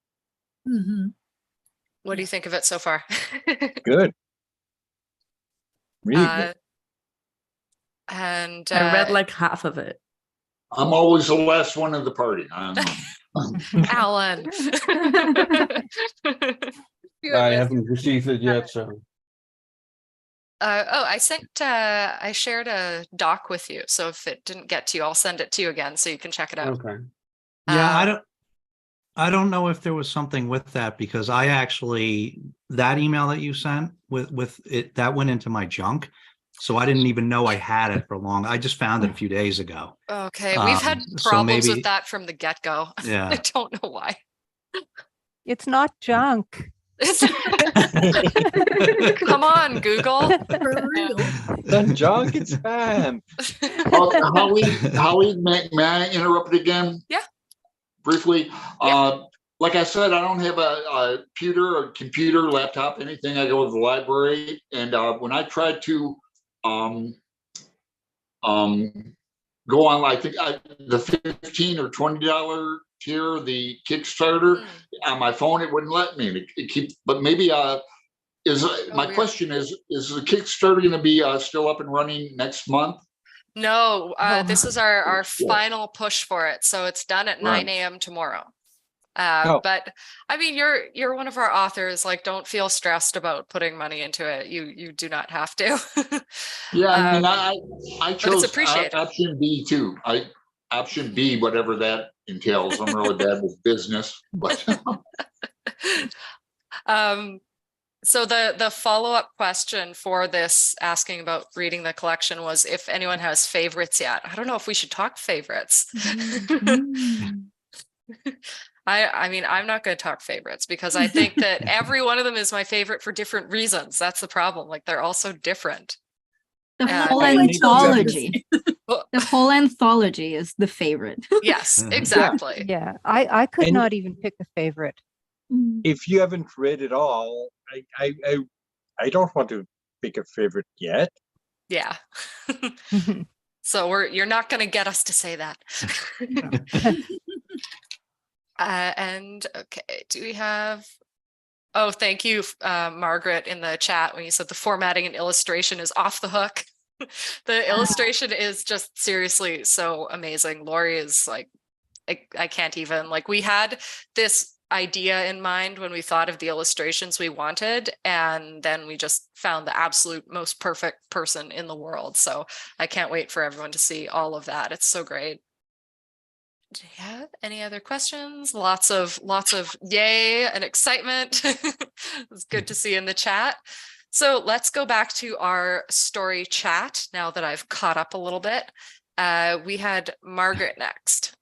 What do you think of it so far? Good. Really good. And I read like half of it. I'm always the last one of the party. Alan. I haven't received it yet, so. I shared a doc with you. So if it didn't get to you, I'll send it to you again so you can check it out. Okay. Yeah, I don't know if there was something with that, because I actually, that email that you sent with it, that went into my junk. So I didn't even know I had it for long. I just found it a few days ago. Okay, we've had problems with that from the get-go. Yeah. I don't know why. It's not junk. Come on, Google. The junk, it's spam. Holly, may I interrupt again? Yeah. Briefly. Like I said, I don't have a computer, laptop, anything. I go to the library, and when I tried to go on, I think the $15 or $20 tier, the Kickstarter, on my phone, it wouldn't let me. But maybe question is the Kickstarter going to be still up and running next month? No, this is our final push for it. So it's done at 9 a.m. tomorrow. But I mean, you're one of our authors. Like, don't feel stressed about putting money into it. You do not have to. Yeah, I mean, I chose option B too. I option B, whatever that entails. I'm really bad with business, but So the follow-up question for this, asking about reading the collection, was if anyone has favorites yet. I don't know if we should talk favorites. I mean, I'm not going to talk favorites because I think that every one of them is my favorite for different reasons. That's the problem. Like, they're all so different. The whole anthology. The whole anthology is the favorite. Yes, exactly. Yeah, I could And- not even pick a favorite. If you haven't read it all, I don't want to pick a favorite yet. Yeah. So you're not going to get us to say that. And okay, do we have? Oh, thank you, Margaret, in the chat when you said the formatting and illustration is off the hook. The illustration is just seriously so amazing. Lori is like, I can't even, like, we had this idea in mind when we thought of the illustrations we wanted, and then we just found the absolute most perfect person in the world. So I can't wait for everyone to see all of that. It's so great. Do you have any other questions? Lots of yay and excitement. It's good to see in the chat. So let's go back to our story chat now that I've caught up a little bit. We had Margaret next.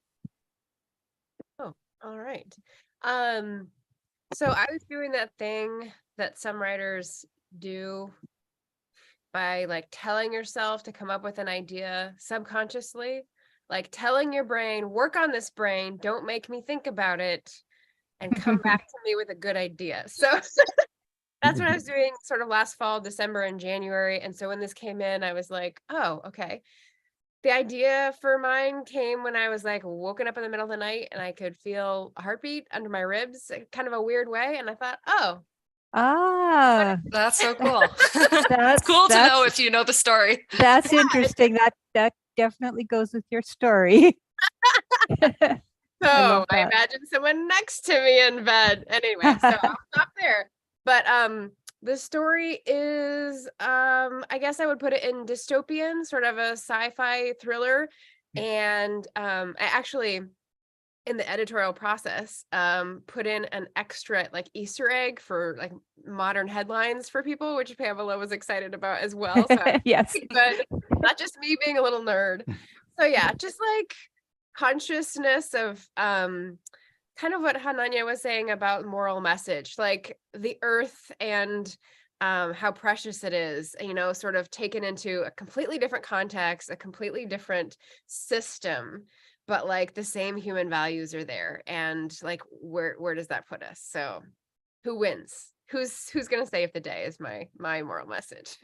Oh, all right. So I was doing that thing that some writers do by like telling yourself to come up with an idea subconsciously, like telling your brain, work on this brain, don't make me think about it, and come back to me with a good idea. So that's what I was doing sort of last fall, December and January. And so when this came in, I was like, oh, okay. The idea for mine came when I was like woken up in the middle of the night and I could feel a heartbeat under my ribs, kind of a weird way. And I thought, oh, that's so cool. That's It's cool to know if you know the story. That's interesting. That definitely goes with your story. So I imagine someone next to me in bed. Anyway, so I'll stop there. But the story is, I guess I would put it in dystopian, sort of a sci-fi thriller. And I actually, in the editorial process, put in an extra like Easter egg for like modern headlines for people, which Pamela was excited about as well. So yes, but not just me being a little nerd. So yeah, just like consciousness of kind of what Hananya was saying about moral message, like the earth and how precious it is, you know, sort of taken into a completely different context, a completely different system, but like the same human values are there. And like, where does that put us? So who wins? Who's going to save the day is my moral message.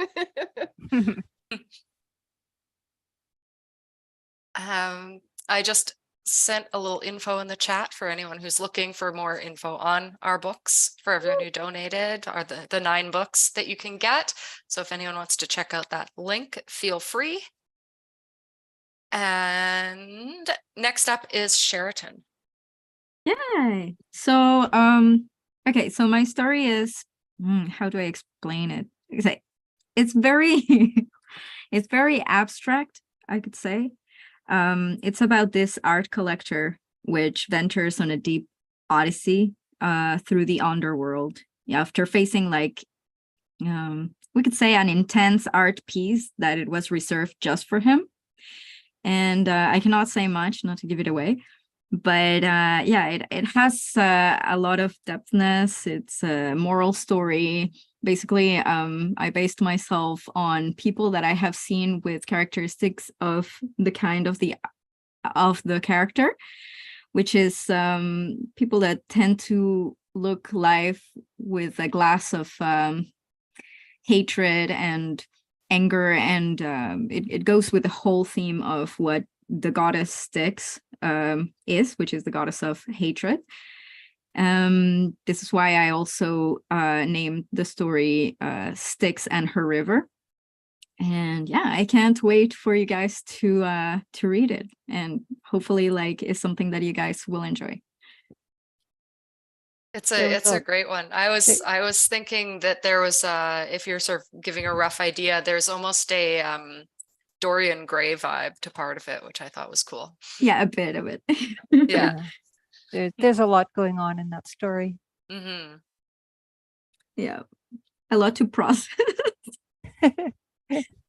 I just sent a little info in the chat for anyone who's looking for more info on our books, for everyone who donated, are the 9 books that you can get. So if anyone wants to check out that link, feel free. And next up is Sheraton. Yay. So okay, so my story is how do I explain it? It's very it's very abstract, I could say. It's about this art collector which ventures on a deep odyssey through the underworld after facing like we could say an intense art piece that it was reserved just for him. And I cannot say much, not to give it away, but yeah, it has a lot of depthness. It's a moral story. Basically, I based myself on people that I have seen with characteristics of the kind of the character, which is people that tend to look life with a glass of hatred and anger, and it goes with the whole theme of what the goddess Styx is, which is the goddess of hatred. This is why I also named the story Styx and her river. And yeah, I can't wait for you guys to read it, and hopefully like it's something that you guys will enjoy. It's a great one. I was thinking that there was if you're sort of giving a rough idea, there's almost a Dorian Gray vibe to part of it, which I thought was cool. Yeah, a bit of it. Yeah. There's a lot going on in that story. Mm-hmm. Yeah, a lot to process.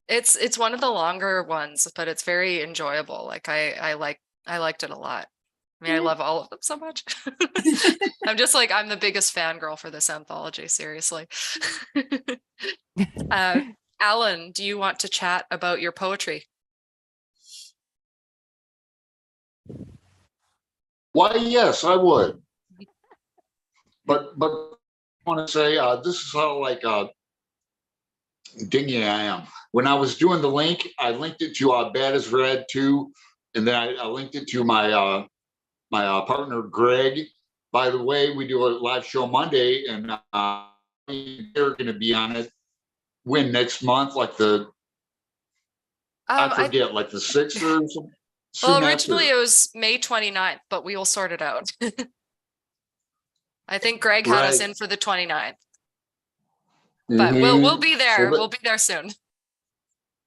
It's one of the longer ones, but it's very enjoyable. Like I liked it a lot. I mean, I love all of them so much. I'm just like, I'm the biggest fangirl for this anthology, seriously. Alan, do you want to chat about your poetry? Why, yes, I would. But I want to say this is how like dingy I am. When I was doing the link, I linked it to Bad as Red too, and then I linked it to my my partner Greg. By the way, we do a live show Monday, and they're going to be on it. When next month, like I forget, like the 6th or something. Well, originally it was May 29th, but we will sort it out. I think Greg had us in for the 29th. But we'll be there. We'll be there soon.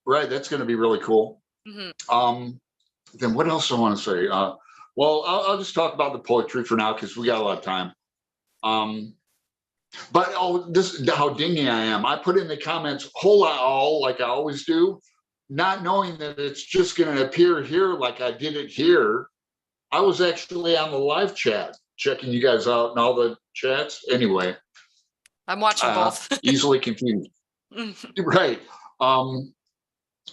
Right, that's going to be really cool. Mm-hmm. Then what else I want to say? Well, I'll just talk about the poetry for now because we got a lot of time. But this how dingy I am. I put in the comments "hola all" like I always do, not knowing that it's just going to appear here like I did it here. I was actually on the live chat, checking you guys out and all the chats. Anyway, I'm watching both. Easily confused. Right.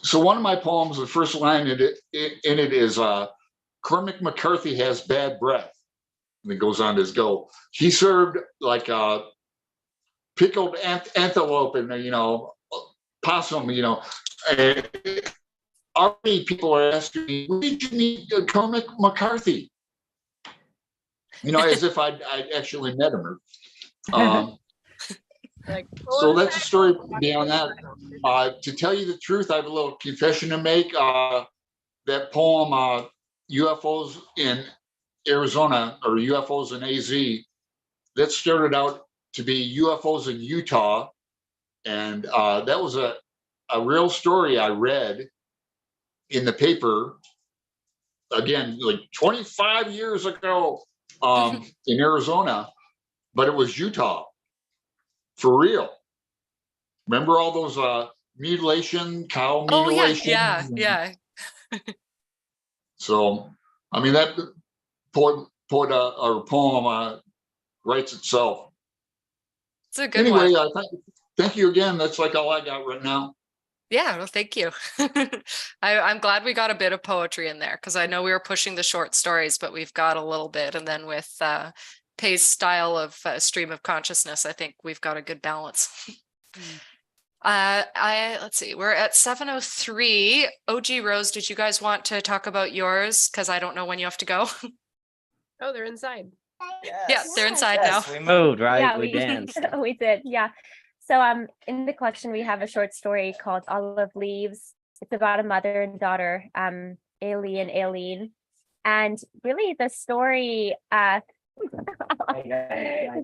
So one of my poems, the first line in it is Cormac McCarthy has bad breath. And it goes on to go. He served like pickled antelope and possum. Already people are asking me, "Where did you meet Cormac McCarthy?" As if I'd actually met him. So that's a story beyond that. To tell you the truth, I have a little confession to make. That poem, UFOs in Arizona or UFOs in AZ, that started out to be UFOs in Utah. And that was a real story I read in the paper, again, like 25 years ago in Arizona, but it was Utah. For real. Remember all those cow mutilation? Oh, yeah. So, I mean, that poem writes itself. It's a good one. Anyway, Thank you again. That's like all I got right now. Yeah, well, thank you. I'm glad we got a bit of poetry in there because I know we were pushing the short stories, but we've got a little bit. And then with Pai's style of stream of consciousness, I think we've got a good balance. Let's see, we're at 7:03. OG Rose, did you guys want to talk about yours? Because I don't know when you have to go. Oh, they're inside. Yeah, they're inside now. We moved, right? Yeah, we danced. We did, yeah. So in the collection we have a short story called Olive Leaves. It's about a mother and daughter, Ailey and Aileen. And really the story it's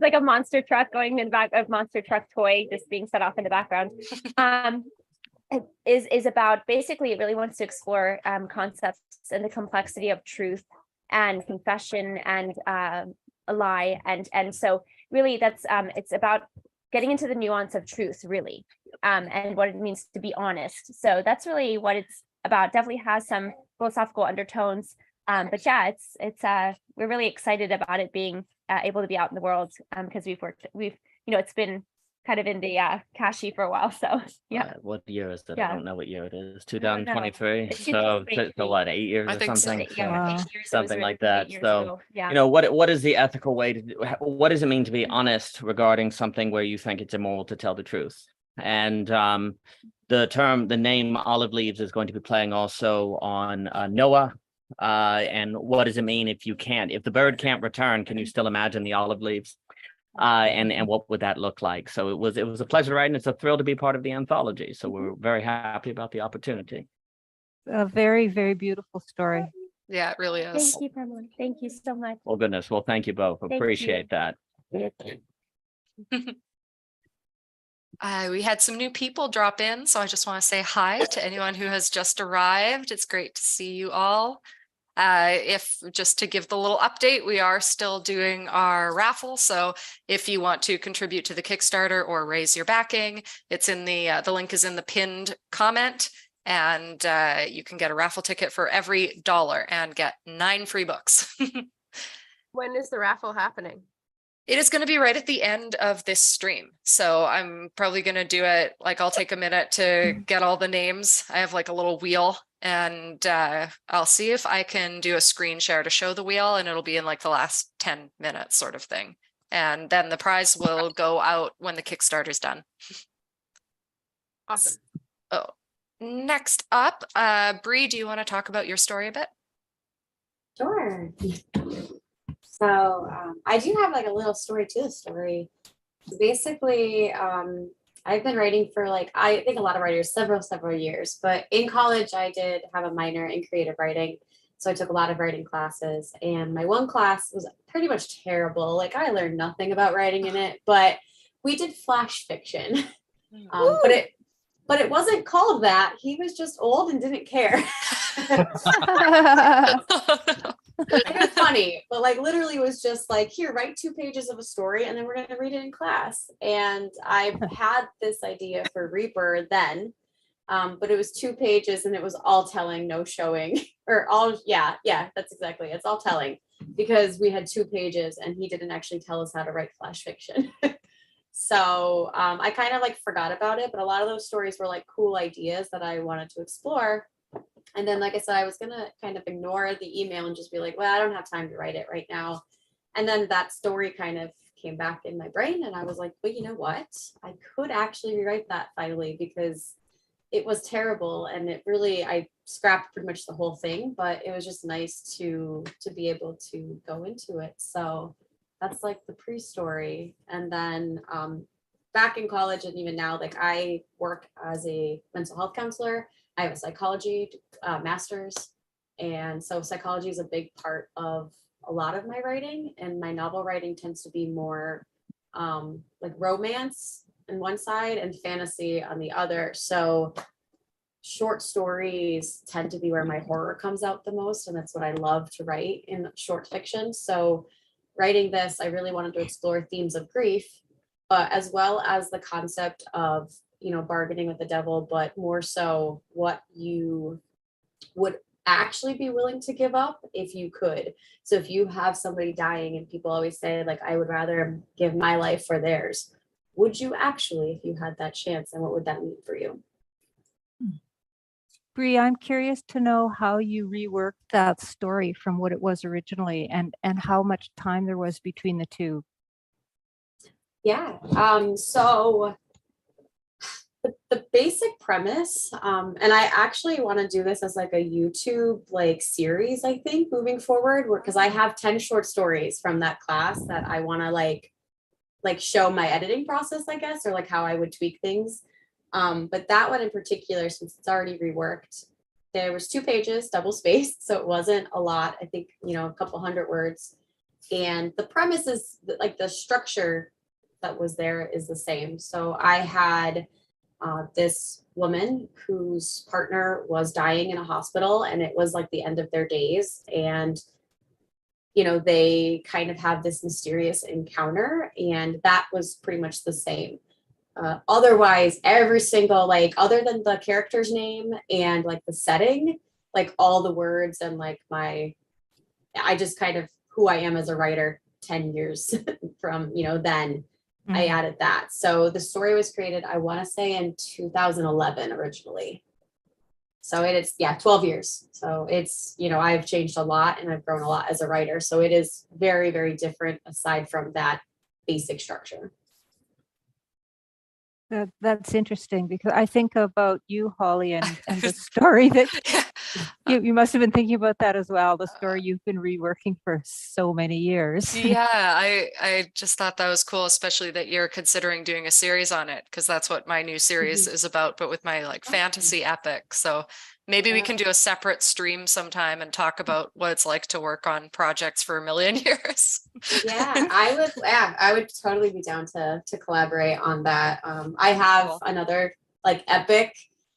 like a monster truck going in the back of monster truck toy just being set off in the background. Is about basically it really wants to explore concepts and the complexity of truth and confession and a lie. And so really that's it's about getting into the nuance of truth, really, and what it means to be honest. So that's really what it's about. Definitely has some philosophical undertones, but yeah, it's we're really excited about it being able to be out in the world because it's been kind of in the cache for a while. So yeah. What year is it? Yeah. I don't know what year it is. 2023. It's So 2023. what, 8 years I or think so. something? Yeah, 8 years. It was Something like written 8 that. years So ago. Yeah. what is the ethical way to do, what does it mean to be honest regarding something where you think it's immoral to tell the truth? And the name Olive Leaves is going to be playing also on Noah. And what does it mean if the bird can't return, can you still imagine the olive leaves? And what would that look like? So it was a pleasure to write, and it's a thrill to be part of the anthology. So we're very happy about the opportunity. A very, very beautiful story. Yeah, it really is. Thank you, Pamela. Thank you so much. Well, goodness. Well, thank you both. Thank you. Appreciate that. We had some new people drop in, so I just want to say hi to anyone who has just arrived. It's great to see you all. If just to give the little update, we are still doing our raffle. So if you want to contribute to the Kickstarter or raise your backing, it's in the link is in the pinned comment, and you can get a raffle ticket for every $1 and get 9 free books. When is the raffle happening? It is going to be right at the end of this stream. So I'm probably going to do it, like I'll take a minute to get all the names. I have like a little wheel, and I'll see if I can do a screen share to show the wheel, and it'll be in like the last 10 minutes sort of thing. And then the prize will go out when the Kickstarter's done. Awesome. Oh, next up, Bree, do you want to talk about your story a bit? Sure. So I do have like a little story to the story. Basically, I've been writing for like, I think a lot of writers, several years, but in college I did have a minor in creative writing. So I took a lot of writing classes, and my one class was pretty much terrible. Like I learned nothing about writing in it, but we did flash fiction. But it wasn't called that. He was just old and didn't care. It was funny, but like literally was just like, here, write 2 pages of a story and then we're going to read it in class. And I had this idea for Reaper then, but it was 2 pages and it was all telling, no showing, or all, yeah, that's exactly it. It's all telling, because we had 2 pages and he didn't actually tell us how to write flash fiction. So I kind of like forgot about it, but a lot of those stories were like cool ideas that I wanted to explore. And then, like I said, I was gonna kind of ignore the email and just be like, well, I don't have time to write it right now. And then that story kind of came back in my brain, and I was like, well, you know what? I could actually rewrite that finally, because it was terrible, and it really, I scrapped pretty much the whole thing, but it was just nice to be able to go into it. So that's like the pre-story. And then back in college, and even now, like I work as a mental health counselor. I have a psychology master's. And so psychology is a big part of a lot of my writing, and my novel writing tends to be more like romance on one side and fantasy on the other. So short stories tend to be where my horror comes out the most, and that's what I love to write in short fiction. So writing this, I really wanted to explore themes of grief, but as well as the concept of, you know, bargaining with the devil, but more so what you would actually be willing to give up if you could. So if you have somebody dying and people always say like, I would rather give my life for theirs, would you actually, if you had that chance, and what would that mean for you? Bree, I'm curious to know how you reworked that story from what it was originally, and how much time there was between the two. Yeah, so the basic premise, and I actually want to do this as like a YouTube like series, I think, moving forward, because I have 10 short stories from that class that I want to like show my editing process, I guess, or like how I would tweak things. But that one in particular, since it's already reworked, there was 2 pages, double spaced, so it wasn't a lot. I think, you know, a couple hundred words. And the premise is like the structure that was there is the same. So I had this woman whose partner was dying in a hospital, and it was like the end of their days. And, you know, they kind of have this mysterious encounter, and that was pretty much the same. Otherwise, every single, like, other than the character's name and like the setting, like all the words and like I just kind of who I am as a writer 10 years from, you know, then I added that. So the story was created, I want to say in 2011 originally. So it is, 12 years. So it's, you know, I've changed a lot and I've grown a lot as a writer. So it is very, very different aside from that basic structure. That's interesting, because I think about you, Holly, and the story that you must have been thinking about that as well. The story you've been reworking for so many years. Yeah, I just thought that was cool, especially that you're considering doing a series on it, because that's what my new series is about, but with my like fantasy epic. So Maybe we can do a separate stream sometime and talk about what it's like to work on projects for a million years. Yeah, I would totally be down to collaborate on that. I have another like epic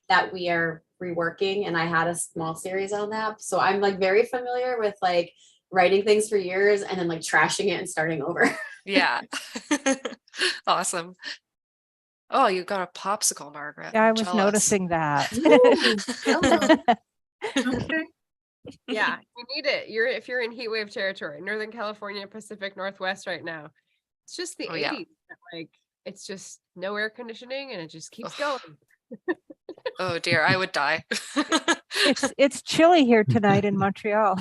that we are reworking, and I had a small series on that. So I'm like very familiar with like writing things for years and then like trashing it and starting over. Yeah. Awesome. Oh, you got a popsicle, Margaret. Yeah, I I'm was jealous. noticing that. Okay. Yeah, you need it. If you're in heat wave territory, Northern California, Pacific Northwest right now. It's just the 80s. Yeah. Like it's just no air conditioning and it just keeps going. Oh dear, I would die. It's chilly here tonight in Montreal.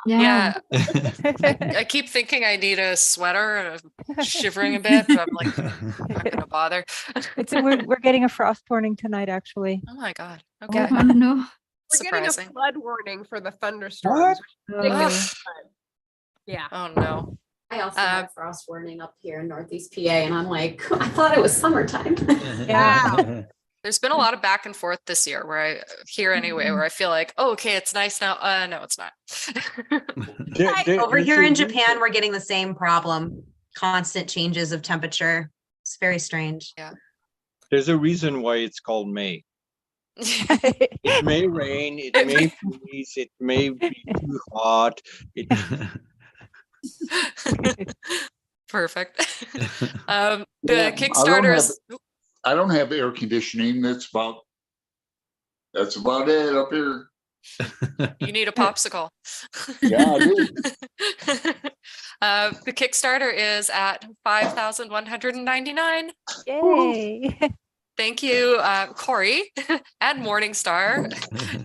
Yeah. I keep thinking I need a sweater and I'm shivering a bit, but I'm like, I'm not gonna bother. We're getting a frost warning tonight, actually. Oh my God. Okay. Oh no. We're getting Surprising. a flood warning for the thunderstorms. which is ridiculous, but yeah. Oh no. I also had a frost warning up here in Northeast PA, and I'm like, I thought it was summertime. Yeah. There's been a lot of back and forth this year where I here anyway, where I feel like, oh, okay, it's nice now. No, it's not. Over here in Japan, we're getting the same problem. Constant changes of temperature. It's very strange. Yeah. There's a reason why it's called May. It may rain, it may freeze, it may be too hot. Perfect. The Kickstarter is. I don't have air conditioning. That's about it up here. You need a popsicle. Yeah, I do. The Kickstarter is at 5,199. Yay. Thank you, Corey and Morningstar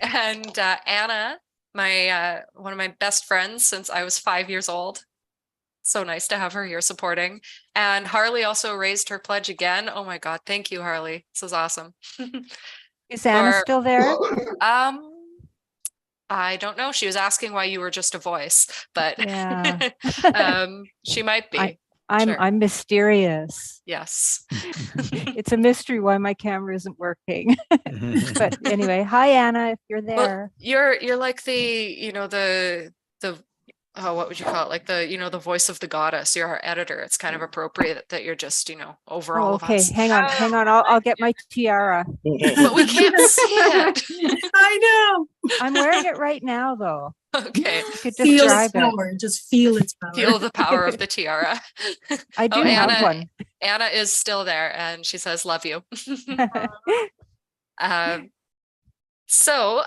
and Anna, my one of my best friends since I was 5 years old. So nice to have her here supporting. And Harley also raised her pledge again. Oh my God. Thank you, Harley. This is awesome. Is Anna still there? I don't know. She was asking why you were just a voice, but Yeah. she might be. I'm mysterious. Yes. It's a mystery why my camera isn't working. But anyway, hi Anna, if you're there. Well, you're like the what would you call it? Like the voice of the goddess. You're our editor. It's kind of appropriate that you're just, over all of us. Okay, hang on. I'll get my tiara. But we can't see it. I know. I'm wearing it right now though. Okay. You could just Feel drive its power. Just feel its power. Feel the power of the tiara. I do have one. Anna is still there and she says, love you. So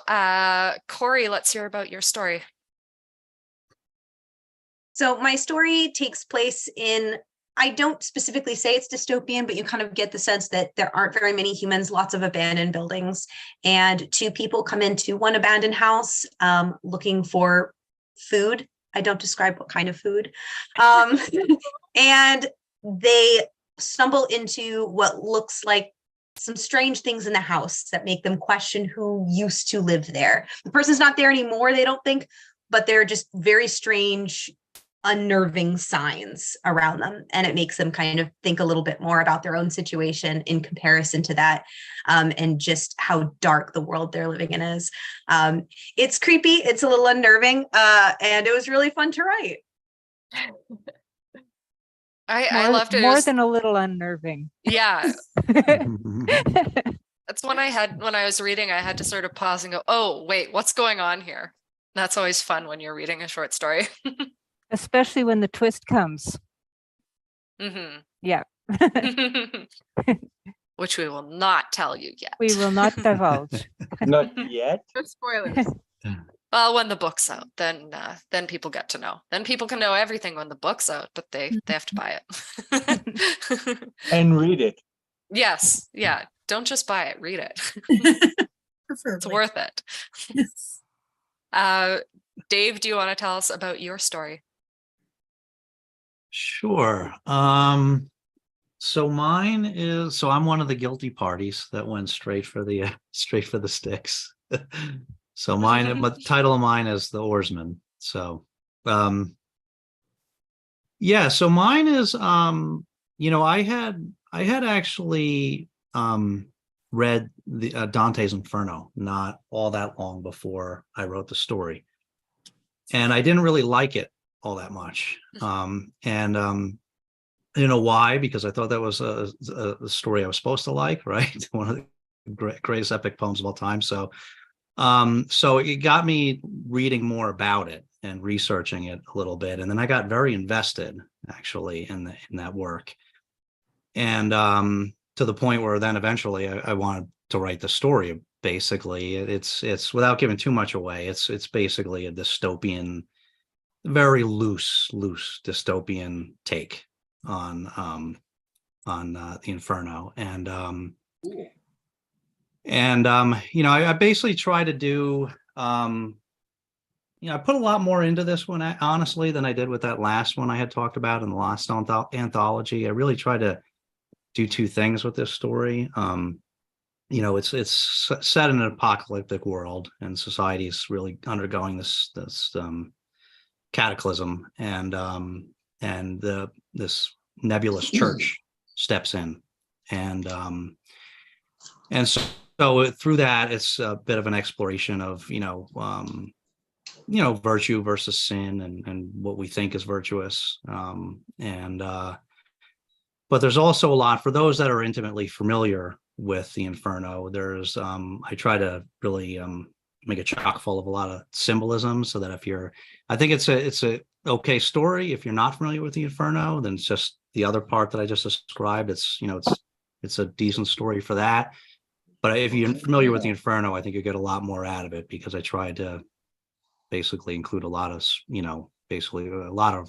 Corey, let's hear about your story. So my story takes place I don't specifically say it's dystopian, but you kind of get the sense that there aren't very many humans, lots of abandoned buildings, and two people come into one abandoned house looking for food. I don't describe what kind of food. And they stumble into what looks like some strange things in the house that make them question who used to live there. The person's not there anymore, they don't think, but they're just very strange, unnerving signs around them, and it makes them kind of think a little bit more about their own situation in comparison to that, and just how dark the world they're living in is. It's creepy, it's a little unnerving, and it was really fun to write. I loved it. More than a little unnerving. Yeah. That's when I was reading, I had to sort of pause and go, oh, wait, what's going on here? That's always fun when you're reading a short story. Especially when the twist comes. Mm-hmm. Yeah. Which we will not tell you yet. We will not divulge. Not yet. No spoilers. Well, when the book's out, then people get to know. Then people can know everything when the book's out, but they have to buy it. And read it. Yes. Yeah. Don't just buy it. Read it. It's worth it. Dave, do you want to tell us about your story? Sure. So mine is, I'm one of the guilty parties that went straight for the sticks. So mine, but the title of mine is The Oarsman. So, yeah, so mine is, I had actually read the Dante's Inferno not all that long before I wrote the story, and I didn't really like it all that much. I didn't know why, because I thought that was a story I was supposed to like, right? One of the greatest epic poems of all time. So it got me reading more about it and researching it a little bit, and then I got very invested actually in that work, and to the point where then eventually I wanted to write the story. Basically, it's without giving too much away. It's basically a dystopian, very loose dystopian take on the Inferno, and I basically try to do I put a lot more into this one honestly than I did with that last one I had talked about in the last anthology. I really try to do two things with this story. It's set in an apocalyptic world, and society is really undergoing this cataclysm, and this nebulous church steps in, and so through that, it's a bit of an exploration of virtue versus sin, and what we think is virtuous, but there's also a lot for those that are intimately familiar with the Inferno. There's I try to really make it chock full of a lot of symbolism, so that I think it's a okay story. If you're not familiar with the Inferno, then it's just the other part that I just described. It's a decent story for that. But if you're familiar with the Inferno, I think you get a lot more out of it, because I tried to basically include a lot of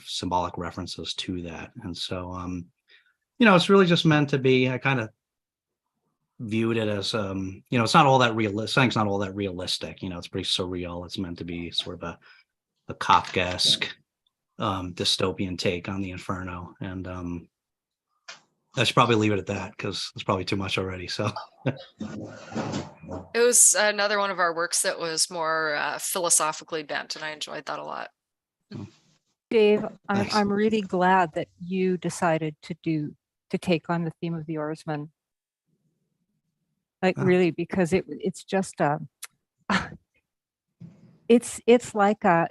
symbolic references to that. And so it's really just meant to be, I kind of viewed it as it's not all that realistic. It's not all that realistic. It's pretty surreal. It's meant to be sort of a Kafkaesque dystopian take on the Inferno, and I should probably leave it at that, because it's probably too much already. So it was another one of our works that was more philosophically bent, and I enjoyed that a lot. Dave, I'm really glad that you decided to take on the theme of the oarsman. Really, because it's just it's like a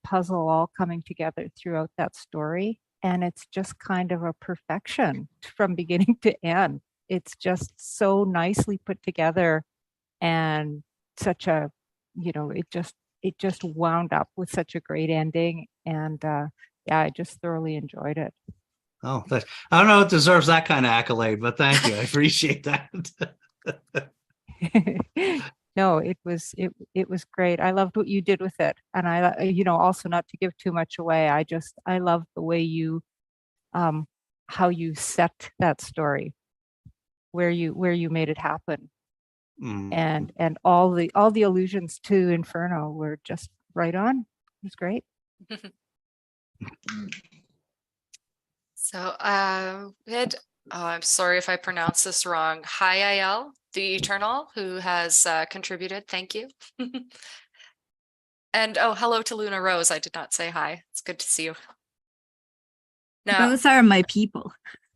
puzzle all coming together throughout that story, and it's just kind of a perfection from beginning to end. It's just so nicely put together, and such a it just wound up with such a great ending, and I just thoroughly enjoyed it. Oh, I don't know if it deserves that kind of accolade, but thank you. I appreciate that. No, it was great. I loved what you did with it, and I also, not to give too much away, I love the way you how you set that story, where you made it happen, and all the allusions to Inferno were just right on. It was great. So we had, I'm sorry if I pronounce this wrong, Hayayel, the Eternal, who has contributed. Thank you. And hello to Luna Rose. I did not say hi. It's good to see you. No. Those are my people.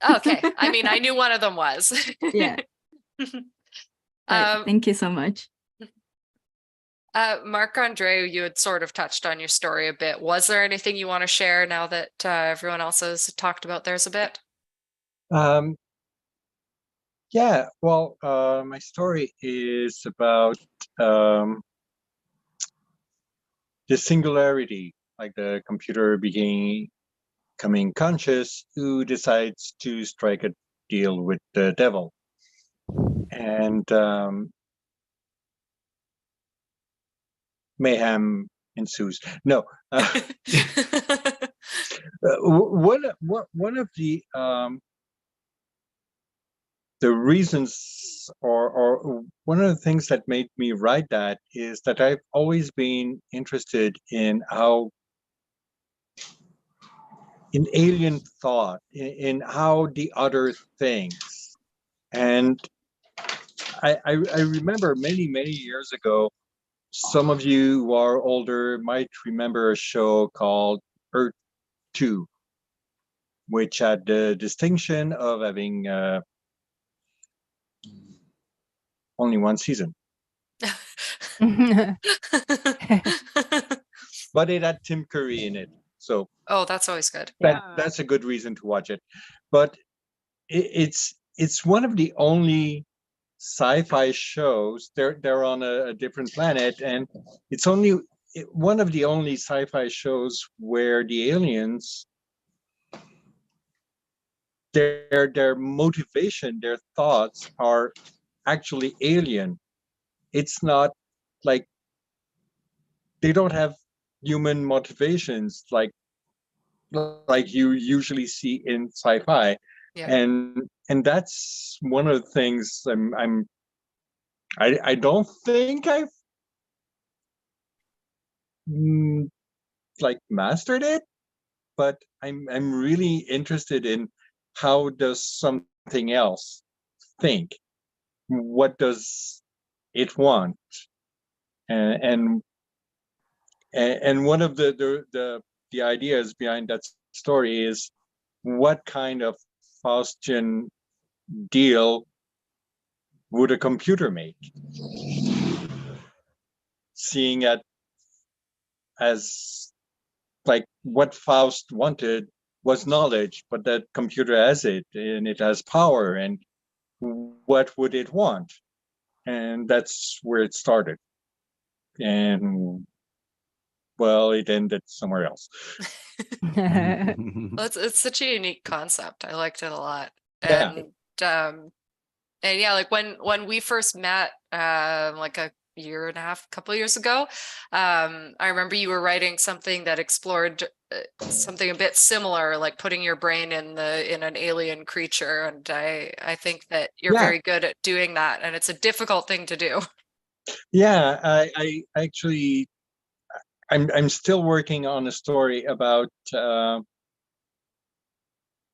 Okay. I mean, I knew one of them was. Yeah. Thank you so much. Marc-Andre, you had sort of touched on your story a bit. Was there anything you want to share now that everyone else has talked about theirs a bit? Yeah, well, my story is about the singularity, like the computer becoming conscious, who decides to strike a deal with the devil. And mayhem ensues. No. One of the reasons, or one of the things that made me write that, is that I've always been interested in alien thought, in how the other thinks. And I remember many years ago, some of you who are older might remember a show called Earth 2, which had the distinction of having only one season, but it had Tim Curry in it, so Oh, that's always good. that's a good reason to watch it. But it's one of the only sci-fi shows. They're on a different planet, and it's one of the only sci-fi shows where the aliens, their motivation, their thoughts are actually alien. It's not like they don't have human motivations like you usually see in sci-fi. Yeah. And that's one of the things I don't think I've like mastered it, but I'm really interested in how does something else think? What does it want? And one of the ideas behind that story is what kind of Faustian deal would a computer make? Seeing it as like what Faust wanted was knowledge, but that computer has it and it has power, and what would it want? And that's where it started. And well, it ended somewhere else. Well, it's such a unique concept. I liked it a lot. Yeah. And yeah, like when we first met, like a year and a half, couple of years ago, I remember you were writing something that explored something a bit similar, like putting your brain in an alien creature. And I think that you're very good at doing that, and it's a difficult thing to do. Yeah, I actually I'm still working on a story about the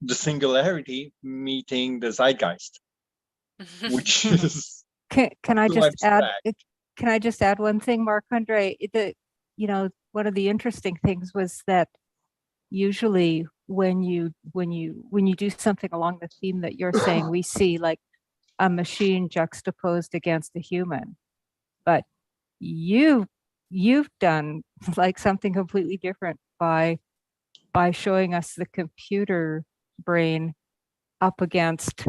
singularity meeting the zeitgeist, which is Can I too just add? abstract. Can I just add one thing, Marc-Andre? One of the interesting things was that usually when you do something along the theme that you're saying, we see like a machine juxtaposed against a human, but you've done like something completely different by showing us the computer brain up against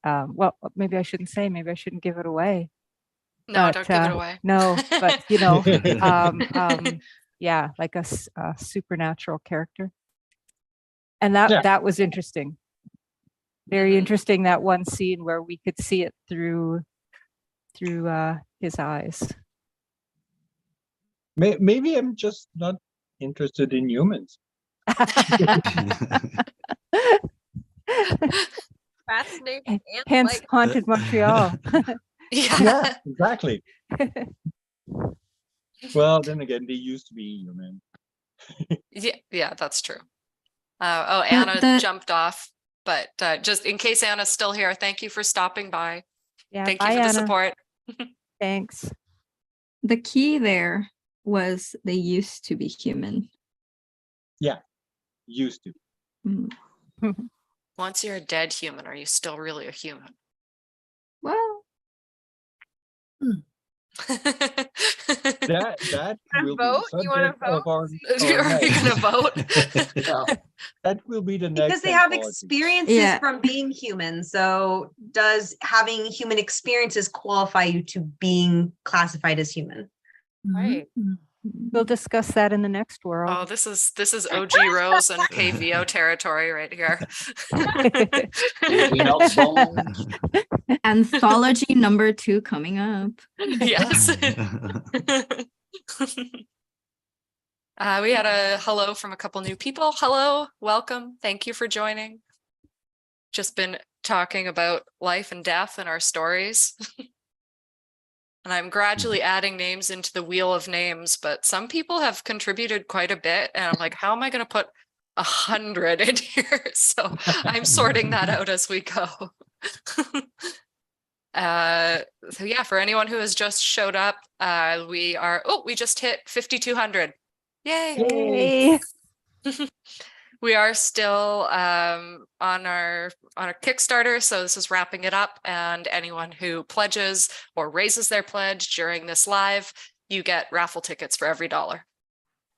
well, maybe I shouldn't say, maybe I shouldn't give it away. No, but, don't give it away. No, but yeah, like a supernatural character. And that was interesting. Very interesting, that one scene where we could see it through his eyes. Maybe I'm just not interested in humans. Fascinating. Hence Haunted Montreal. Yeah, exactly. Well, then again, they used to be human. Yeah, that's true. Oh, Anna jumped off, but just in case Anna's still here, thank you for stopping by. Yeah, thank bye, you for the Anna. support. Thanks. The key there was they used to be human. Yeah, used to. Once you're a dead human, are you still really a human? Well, that will vote? be the You wanna subject of our Are you gonna vote? That will be the next. Because they have anthology. experiences from being human. So does having human experiences qualify you to being classified as human? Right. We'll discuss that in the next world. Oh, this is OG Rose and KVO territory right here. Anthology number 2 coming up. Yes. We had a hello from a couple new people. Hello, welcome. Thank you for joining. Just been talking about life and death and our stories. And I'm gradually adding names into the wheel of names, but some people have contributed quite a bit. And I'm like, how am I going to put 100 in here? So I'm sorting that out as we go. So yeah, for anyone who has just showed up, we just hit 5,200. Yay! We are still on our Kickstarter, so this is wrapping it up. And anyone who pledges or raises their pledge during this live, you get raffle tickets for every $1.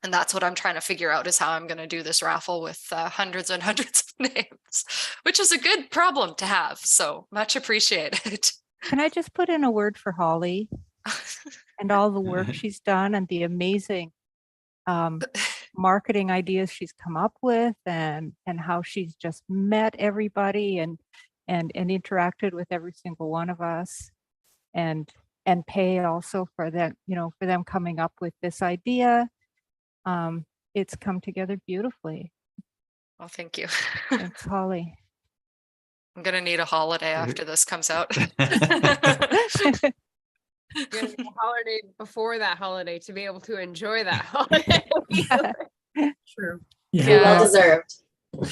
And that's what I'm trying to figure out, is how I'm going to do this raffle with hundreds and hundreds of names, which is a good problem to have. So much appreciated. Can I just put in a word for Holly and all the work she's done and the amazing marketing ideas she's come up with, and how she's just met everybody and interacted with every single one of us, and pay also for them, for them coming up with this idea. It's come together beautifully. Well, thank you. Thanks, Holly. I'm gonna need a holiday after this comes out. You're gonna need a holiday before that holiday to be able to enjoy that holiday. True. Yeah. Well deserved.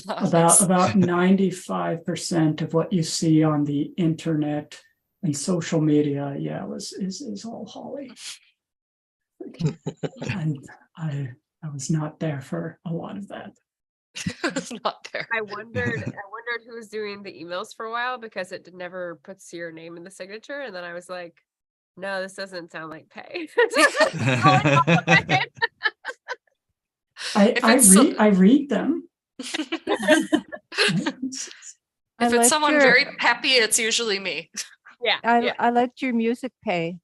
About 95% of what you see on the internet and social media, is all Holly. And I was not there for a lot of that. Not there. I wondered who was doing the emails for a while, because it never puts your name in the signature, and then I was like, no, this doesn't sound like pay. I read them. If it's someone very peppy, it's usually me. Yeah. I liked your music pay.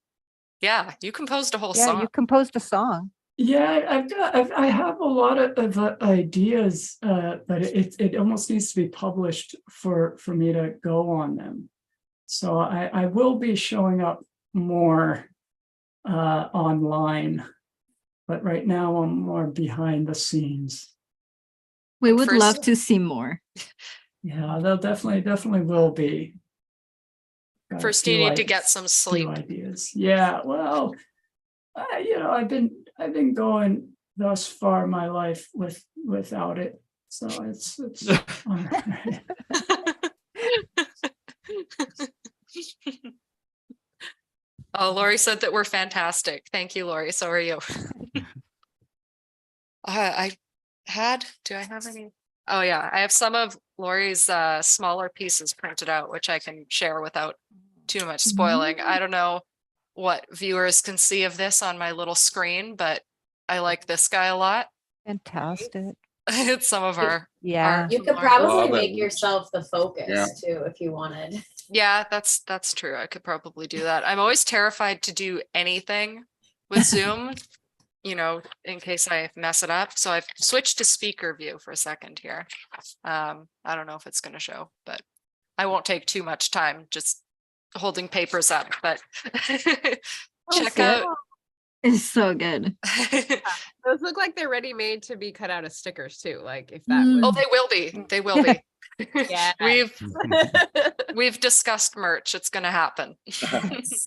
Yeah, you composed a whole Yeah, song. you composed a song. Yeah, I have a lot of ideas, but it almost needs to be published for me to go on them. So I will be showing up more online, but right now I'm more behind the scenes. We would love to see more. Yeah, they'll definitely will be. First, you need to get some sleep. Ideas. Yeah, well, I've been going thus far in my life without it, so it's all right. Oh, Lori said that we're fantastic. Thank you, Lori. So are you. Do I have any? Oh yeah, I have some of Lori's smaller pieces printed out, which I can share without too much spoiling. I don't know what viewers can see of this on my little screen, but I like this guy a lot. Fantastic. It's some of our You could probably make yourself the focus too if you wanted. Yeah, that's true. I could probably do that. I'm always terrified to do anything with Zoom, in case I mess it up. So I've switched to speaker view for a second here. I don't know if it's going to show, but I won't take too much time just holding papers up, but check out. It's so good. Those look like they're ready made to be cut out of stickers too. Like if that was... Oh, they will be. They will be. Yeah. We've discussed merch. It's going to happen. Nice.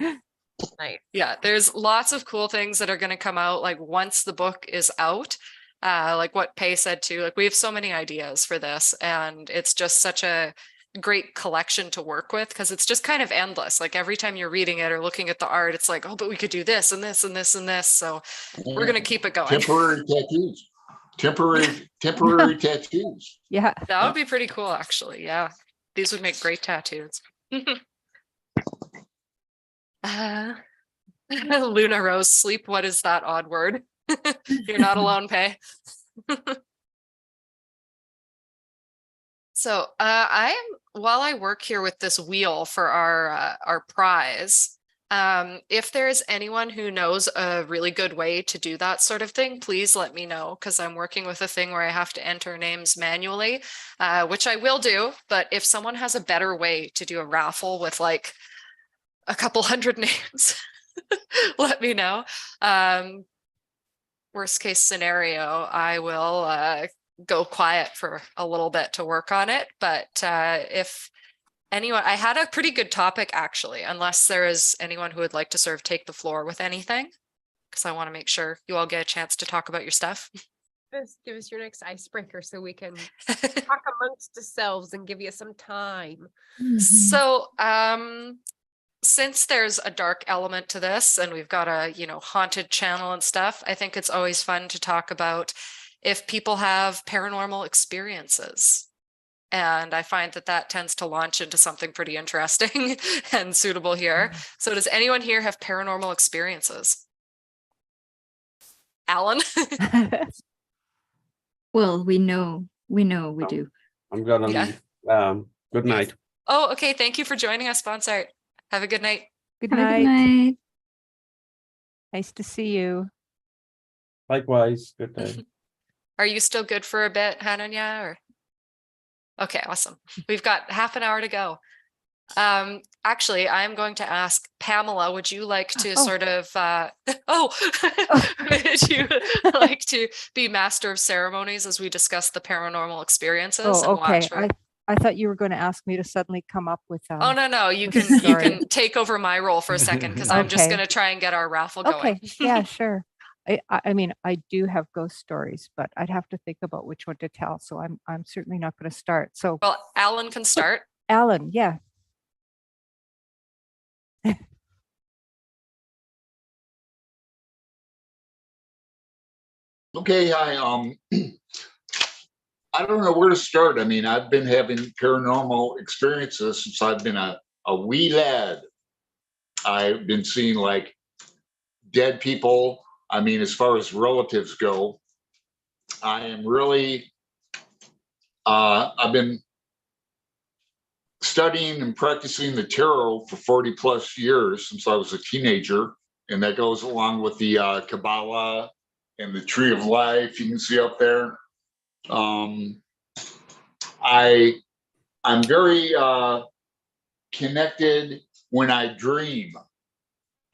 Yeah, there's lots of cool things that are going to come out like once the book is out. Like what Pei said too, like we have so many ideas for this, and it's just such a great collection to work with, because it's just kind of endless. Like every time you're reading it or looking at the art, it's like, oh, but we could do this and this and this and this. So we're going to keep it going. Temporary tattoos. Temporary tattoos. Yeah. That would be pretty cool, actually. Yeah. These would make great tattoos. Luna Rose, sleep. What is that odd word? You're not alone, Pei. So while I work here with this wheel for our prize, if there's anyone who knows a really good way to do that sort of thing, please let me know, because I'm working with a thing where I have to enter names manually, which I will do. But if someone has a better way to do a raffle with like a couple hundred names, let me know. Worst case scenario, I will go quiet for a little bit to work on it. But if anyone, I had a pretty good topic actually, unless there is anyone who would like to sort of take the floor with anything, because I want to make sure you all get a chance to talk about your stuff. Give us your next icebreaker so we can talk amongst ourselves and give you some time. So since there's a dark element to this, and we've got a haunted channel and stuff, I think it's always fun to talk about if people have paranormal experiences. And I find that that tends to launch into something pretty interesting and suitable here. So does anyone here have paranormal experiences? Alan? Well, we know we do. I'm gonna Yeah. leave. Good night. Oh, okay. Thank you for joining us, Bonsai. Have a good night. Good Have a night. good night. Nice to see you. Likewise. Good day. Are you still good for a bit, Hananya? Or okay, awesome. We've got half an hour to go. Actually, I'm going to ask Pamela, would you like to sort of would you like to be master of ceremonies as we discuss the paranormal experiences and okay. watch where... I thought you were going to ask me to suddenly come up with Oh no, you with a can story. take over my role for a second because I'm just Okay. going to try and get our raffle going. Okay, yeah, sure. I mean, I do have ghost stories, but I'd have to think about which one to tell. So I'm certainly not going to start. So Well, Alan can start. Alan, yeah. Okay, I don't know where to start. I mean, I've been having paranormal experiences since I've been a wee lad. I've been seeing like dead people. I mean, as far as relatives go, I am really, I've been studying and practicing the tarot for 40 plus years since I was a teenager. And that goes along with the Kabbalah and the Tree of Life you can see up there. I'm very connected when I dream.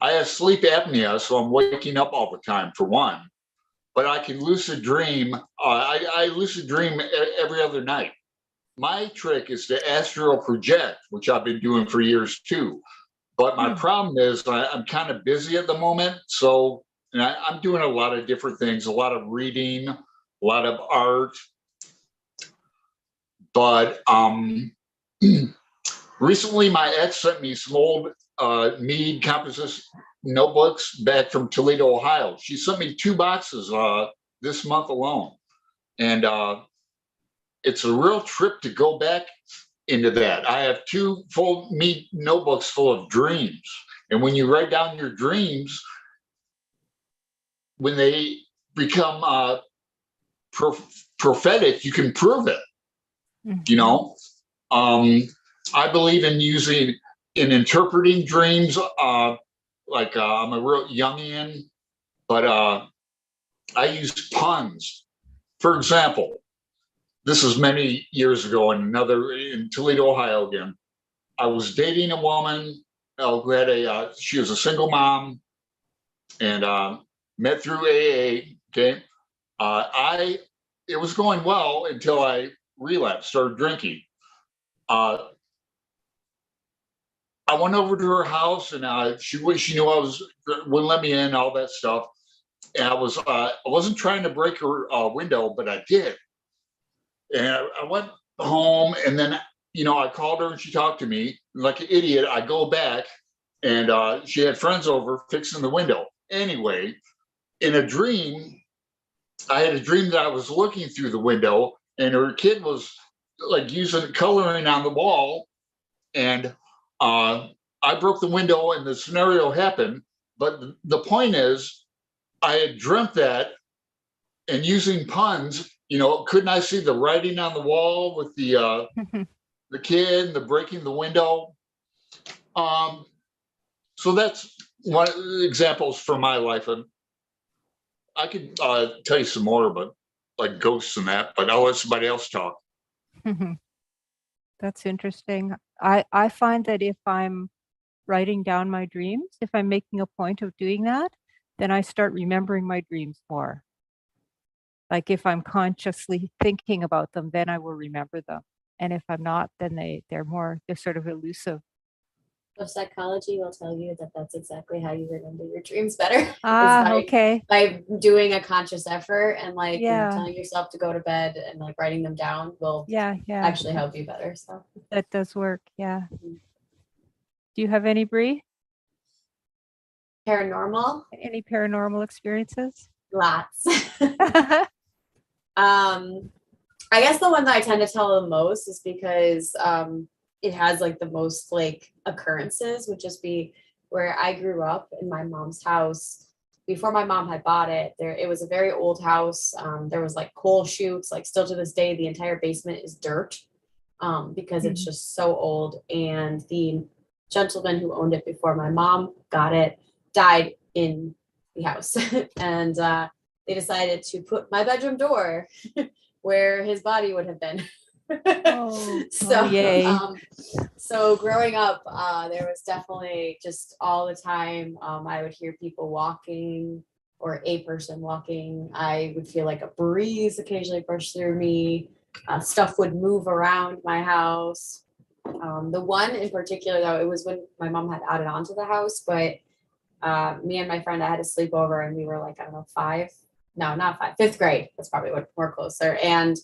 I have sleep apnea, so I'm waking up all the time for one, but I can lucid dream. I lucid dream every other night. My trick is to astral project, which I've been doing for years too. But my problem is I'm kind of busy at the moment. So and I'm doing a lot of different things, a lot of reading, a lot of art. But recently my ex sent me some old Mead composition notebooks back from Toledo, Ohio. She sent me 2 boxes this month alone. And it's a real trip to go back into that. I have 2 full Mead notebooks full of dreams. And when you write down your dreams, when they become prophetic, you can prove it. You know, I believe in interpreting dreams. Like I'm a real Jungian, but I use puns. For example, this is many years ago in Toledo, Ohio again. I was dating a woman who had she was a single mom and met through AA. Okay. It was going well until I relapsed, started drinking. I went over to her house and she knew I wouldn't let me in, all that stuff. And I wasn't trying to break her window, but I did. And I went home and then, I called her and she talked to me like an idiot. I go back and she had friends over fixing the window. Anyway, in a dream, I had a dream that I was looking through the window and her kid was like using coloring on the wall. And I broke the window and the scenario happened. But the point is, I had dreamt that and using puns, couldn't I see the writing on the wall with the kid and the breaking the window? So that's one of the examples from my life. And I could tell you some more about like ghosts and that, but I'll let somebody else talk. That's interesting. I find that if I'm writing down my dreams, if I'm making a point of doing that, then I start remembering my dreams more. Like if I'm consciously thinking about them, then I will remember them. And if I'm not, then they're sort of elusive. Of psychology will tell you that that's exactly how you remember your dreams better. Okay. By doing a conscious effort and Yeah. telling yourself to go to bed and writing them down will actually help you better. So that does work. Yeah. Do you have any, Bree? Paranormal? Any paranormal experiences? Lots. I guess the one that I tend to tell the most is because it has like the most like occurrences, would just be where I grew up in my mom's house. Before my mom had bought it, it was a very old house. There was like coal chutes, like still to this day, the entire basement is dirt because it's just so old. And the gentleman who owned it before my mom got it died in the house. And they decided to put my bedroom door where his body would have been. So growing up, there was definitely just all the time, I would hear people walking or a person walking. I would feel like a breeze occasionally brush through me. Stuff would move around my house. The one in particular, though, it was when my mom had added on to the house, but me and my friend, I had a sleepover and we were like, I don't know, fifth grade. That's probably what more closer. And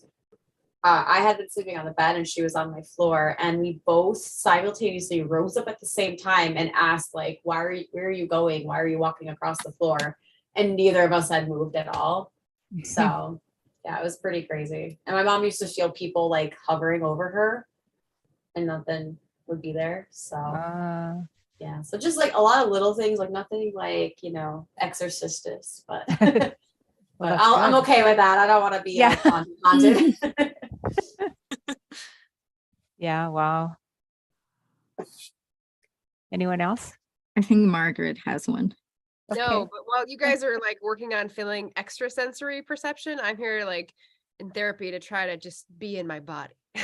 I had been sleeping on the bed and she was on my floor, and we both simultaneously rose up at the same time and asked, like, where are you going? Why are you walking across the floor? And neither of us had moved at all. So yeah, it was pretty crazy. And my mom used to feel people like hovering over her and nothing would be there. So yeah, so just like a lot of little things, like nothing like, exorcistous, but but I'm okay with that. I don't want to be haunted. Yeah, wow. Anyone else? I think Margaret has one. No, but while you guys are like working on feeling extrasensory perception, I'm here like in therapy to try to just be in my body. I'll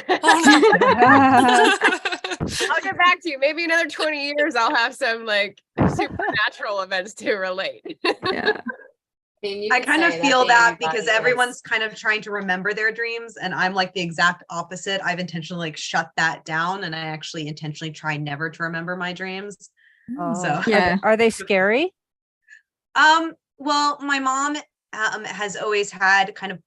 get back to you. Maybe another 20 years, I'll have some like supernatural events to relate. Yeah. I kind of feel that because everyone's kind of trying to remember their dreams, and I'm like the exact opposite. I've intentionally like shut that down, and I actually intentionally try never to remember my dreams. So yeah, are they scary? Well, my mom has always had kind of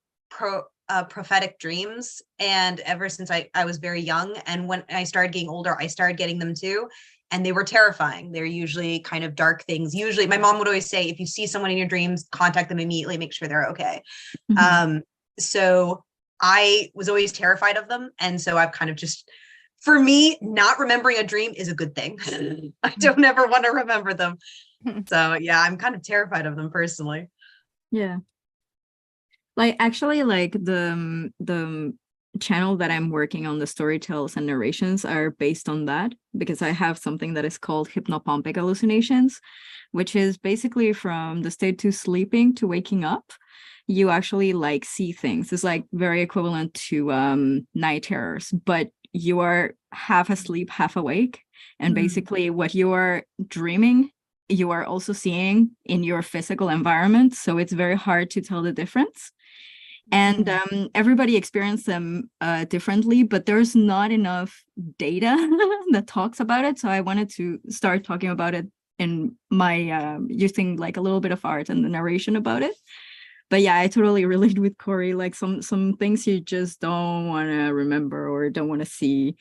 prophetic dreams, and ever since I was very young, and when I started getting older, I started getting them too. And they were terrifying. They're usually kind of dark things. Usually my mom would always say, if you see someone in your dreams, contact them immediately, make sure they're okay. So I was always terrified of them. And so I've kind of just, for me, not remembering a dream is a good thing. I don't ever want to remember them. So yeah, I'm kind of terrified of them personally. Yeah. Like actually like the channel that I'm working on, the storytells and narrations are based on that, because I have something that is called hypnopompic hallucinations, which is basically from the state to sleeping to waking up. You actually like see things. It's like very equivalent to night terrors, but you are half asleep, half awake. And basically what you are dreaming, you are also seeing in your physical environment. So it's very hard to tell the difference. And everybody experiences them differently, but there's not enough data that talks about it. So I wanted to start talking about it in my using like a little bit of art and the narration about it. But yeah, I totally relate with Corey, like some things you just don't want to remember or don't want to see.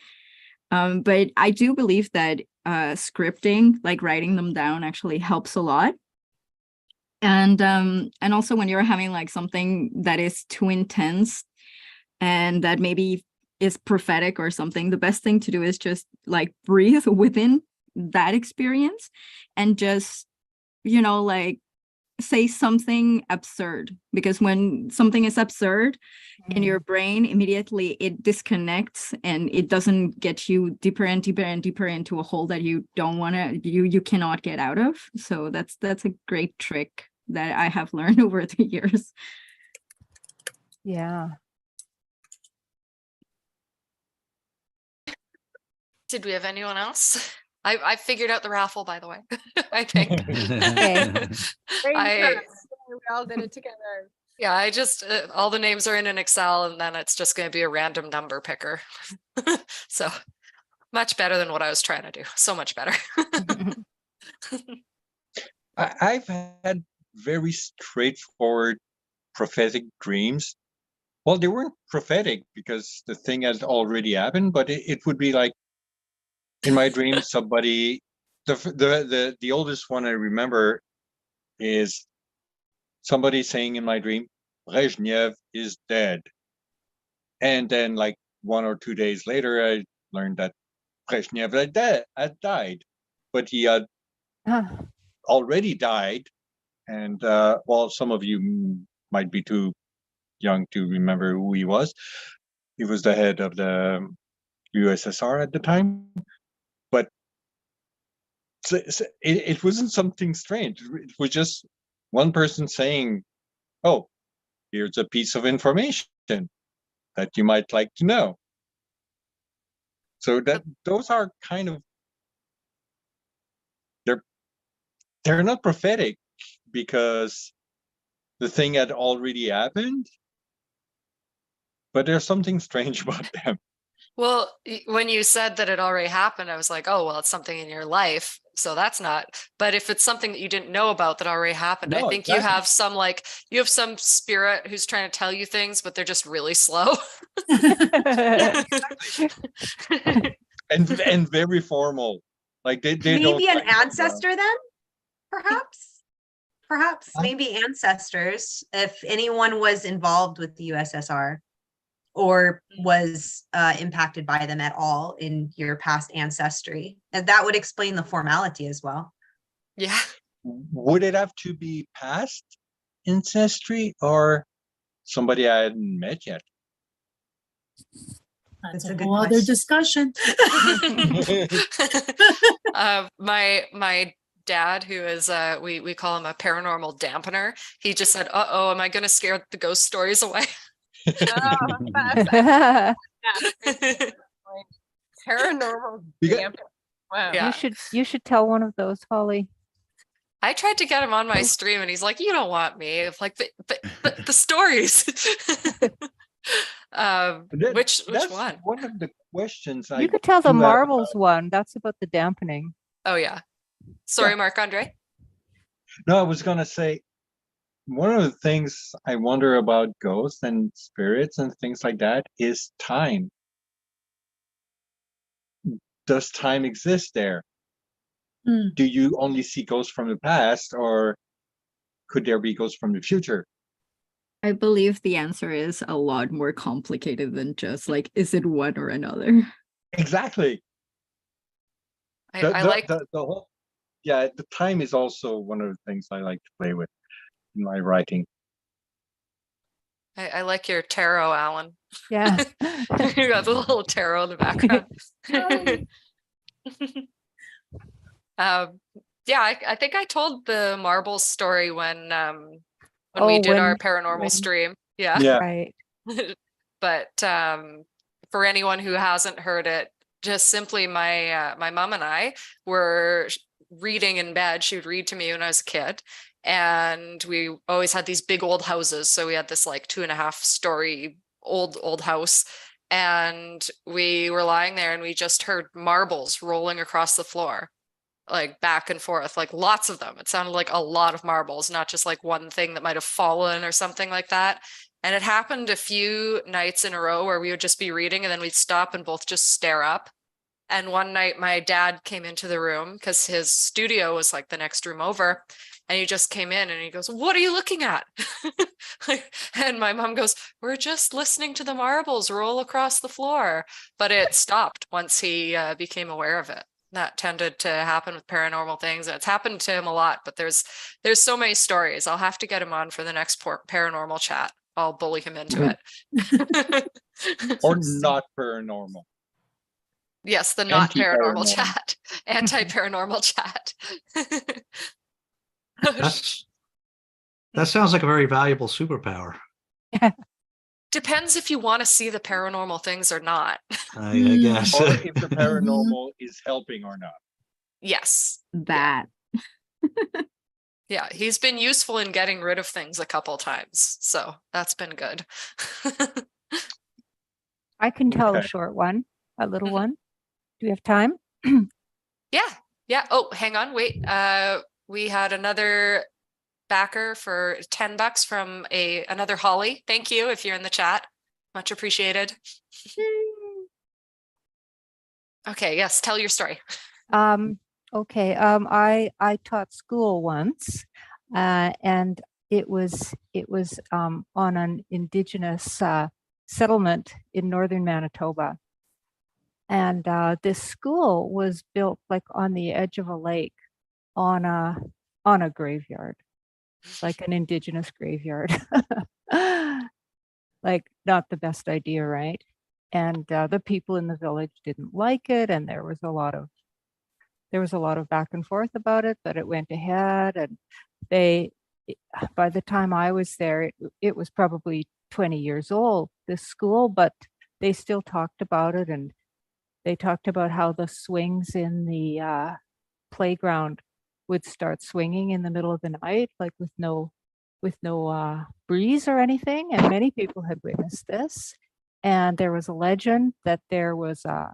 But I do believe that scripting, like writing them down, actually helps a lot. And also when you're having like something that is too intense and that maybe is prophetic or something, the best thing to do is just like breathe within that experience and just, like say something absurd, because when something is absurd in your brain, immediately it disconnects and it doesn't get you deeper and deeper and deeper into a hole that you don't want to, you cannot get out of. So that's a great trick that I have learned over the years. Yeah. Did we have anyone else? I figured out the raffle, by the way. I think. We all did it together. Yeah, I just all the names are in an Excel, and then it's just going to be a random number picker. So much better than what I was trying to do. So much better. I've had very straightforward prophetic dreams. Well, they weren't prophetic because the thing had already happened, but it would be like in my dream, somebody, the oldest one I remember is somebody saying in my dream, Brezhnev is dead. And then like 1 or 2 days later, I learned that Brezhnev had died, but he had already died. And while some of you might be too young to remember who he was the head of the USSR at the time. But it wasn't something strange. It was just one person saying, oh, here's a piece of information that you might like to know. So that those are kind of, they're not prophetic because the thing had already happened, but there's something strange about them. Well, when you said that it already happened, I was like, oh, well, it's something in your life. So that's not, but if it's something that you didn't know about that already happened, I think you have some you have some spirit who's trying to tell you things, but they're just really slow. and very formal. Like they maybe don't an ancestor then, perhaps Huh? maybe ancestors, if anyone was involved with the USSR or was impacted by them at all in your past ancestry. And that would explain the formality as well. Yeah. Would it have to be past ancestry or somebody I hadn't met yet? That's a whole other discussion. My dad, who is we call him a paranormal dampener, he just said, uh-oh, am I gonna scare the ghost stories away? Paranormal dampener. Wow. Yeah. You should tell one of those, Holly. I tried to get him on my stream and he's like, you don't want me. I'm like, but the stories. Which one? One of the questions You could tell the marbles one. That's about the dampening. Oh yeah. Sorry, Yeah. Marc-Andre. No, I was gonna say, one of the things I wonder about ghosts and spirits and things like that is time. Does time exist there? Do you only see ghosts from the past, or could there be ghosts from the future? I believe the answer is a lot more complicated than just like, is it one or another? Exactly. I like the whole, yeah, the time is also one of the things I like to play with in my writing. I like your tarot, Alan. Yeah. You got the little tarot in the background. Yeah, I think I told the marbles story when we did our paranormal stream. Yeah. Right. But for anyone who hasn't heard it, just simply my mom and I were reading in bed. She would read to me when I was a kid. And we always had these big old houses. So we had this like 2.5-story old house. And we were lying there and we just heard marbles rolling across the floor, like back and forth, like lots of them. It sounded like a lot of marbles, not just like one thing that might have fallen or something like that. And it happened a few nights in a row where we would just be reading and then we'd stop and both just stare up. And one night my dad came into the room because his studio was like the next room over. And he just came in and he goes, what are you looking at? And my mom goes, we're just listening to the marbles roll across the floor. But it stopped once he became aware of it. That tended to happen with paranormal things. And it's happened to him a lot, but there's so many stories. I'll have to get him on for the next paranormal chat. I'll bully him into it. Or not paranormal. Yes, the not paranormal chat. Anti-paranormal chat. That sounds like a very valuable superpower. Depends if you want to see the paranormal things or not. I guess. Or if the paranormal is helping or not. Yes. That. Yeah, he's been useful in getting rid of things a couple times. So that's been good. I can tell a short one, a little one. Do we have time? Yeah. Oh, hang on. Wait. We had another backer for $10 from another Holly. Thank you if you're in the chat. Much appreciated. Okay, yes, tell your story. Okay. I taught school once, and it was on an indigenous settlement in northern Manitoba. And this school was built like on the edge of a lake on a graveyard, like an indigenous graveyard. Like not the best idea, right? And the people in the village didn't like it, and there was a lot of back and forth about it, but it went ahead. And by the time I was there, it was probably 20 years old, this school, but they still talked about it. And they talked about how the swings in the playground would start swinging in the middle of the night, like with no breeze or anything. And many people had witnessed this. And there was a legend that there was a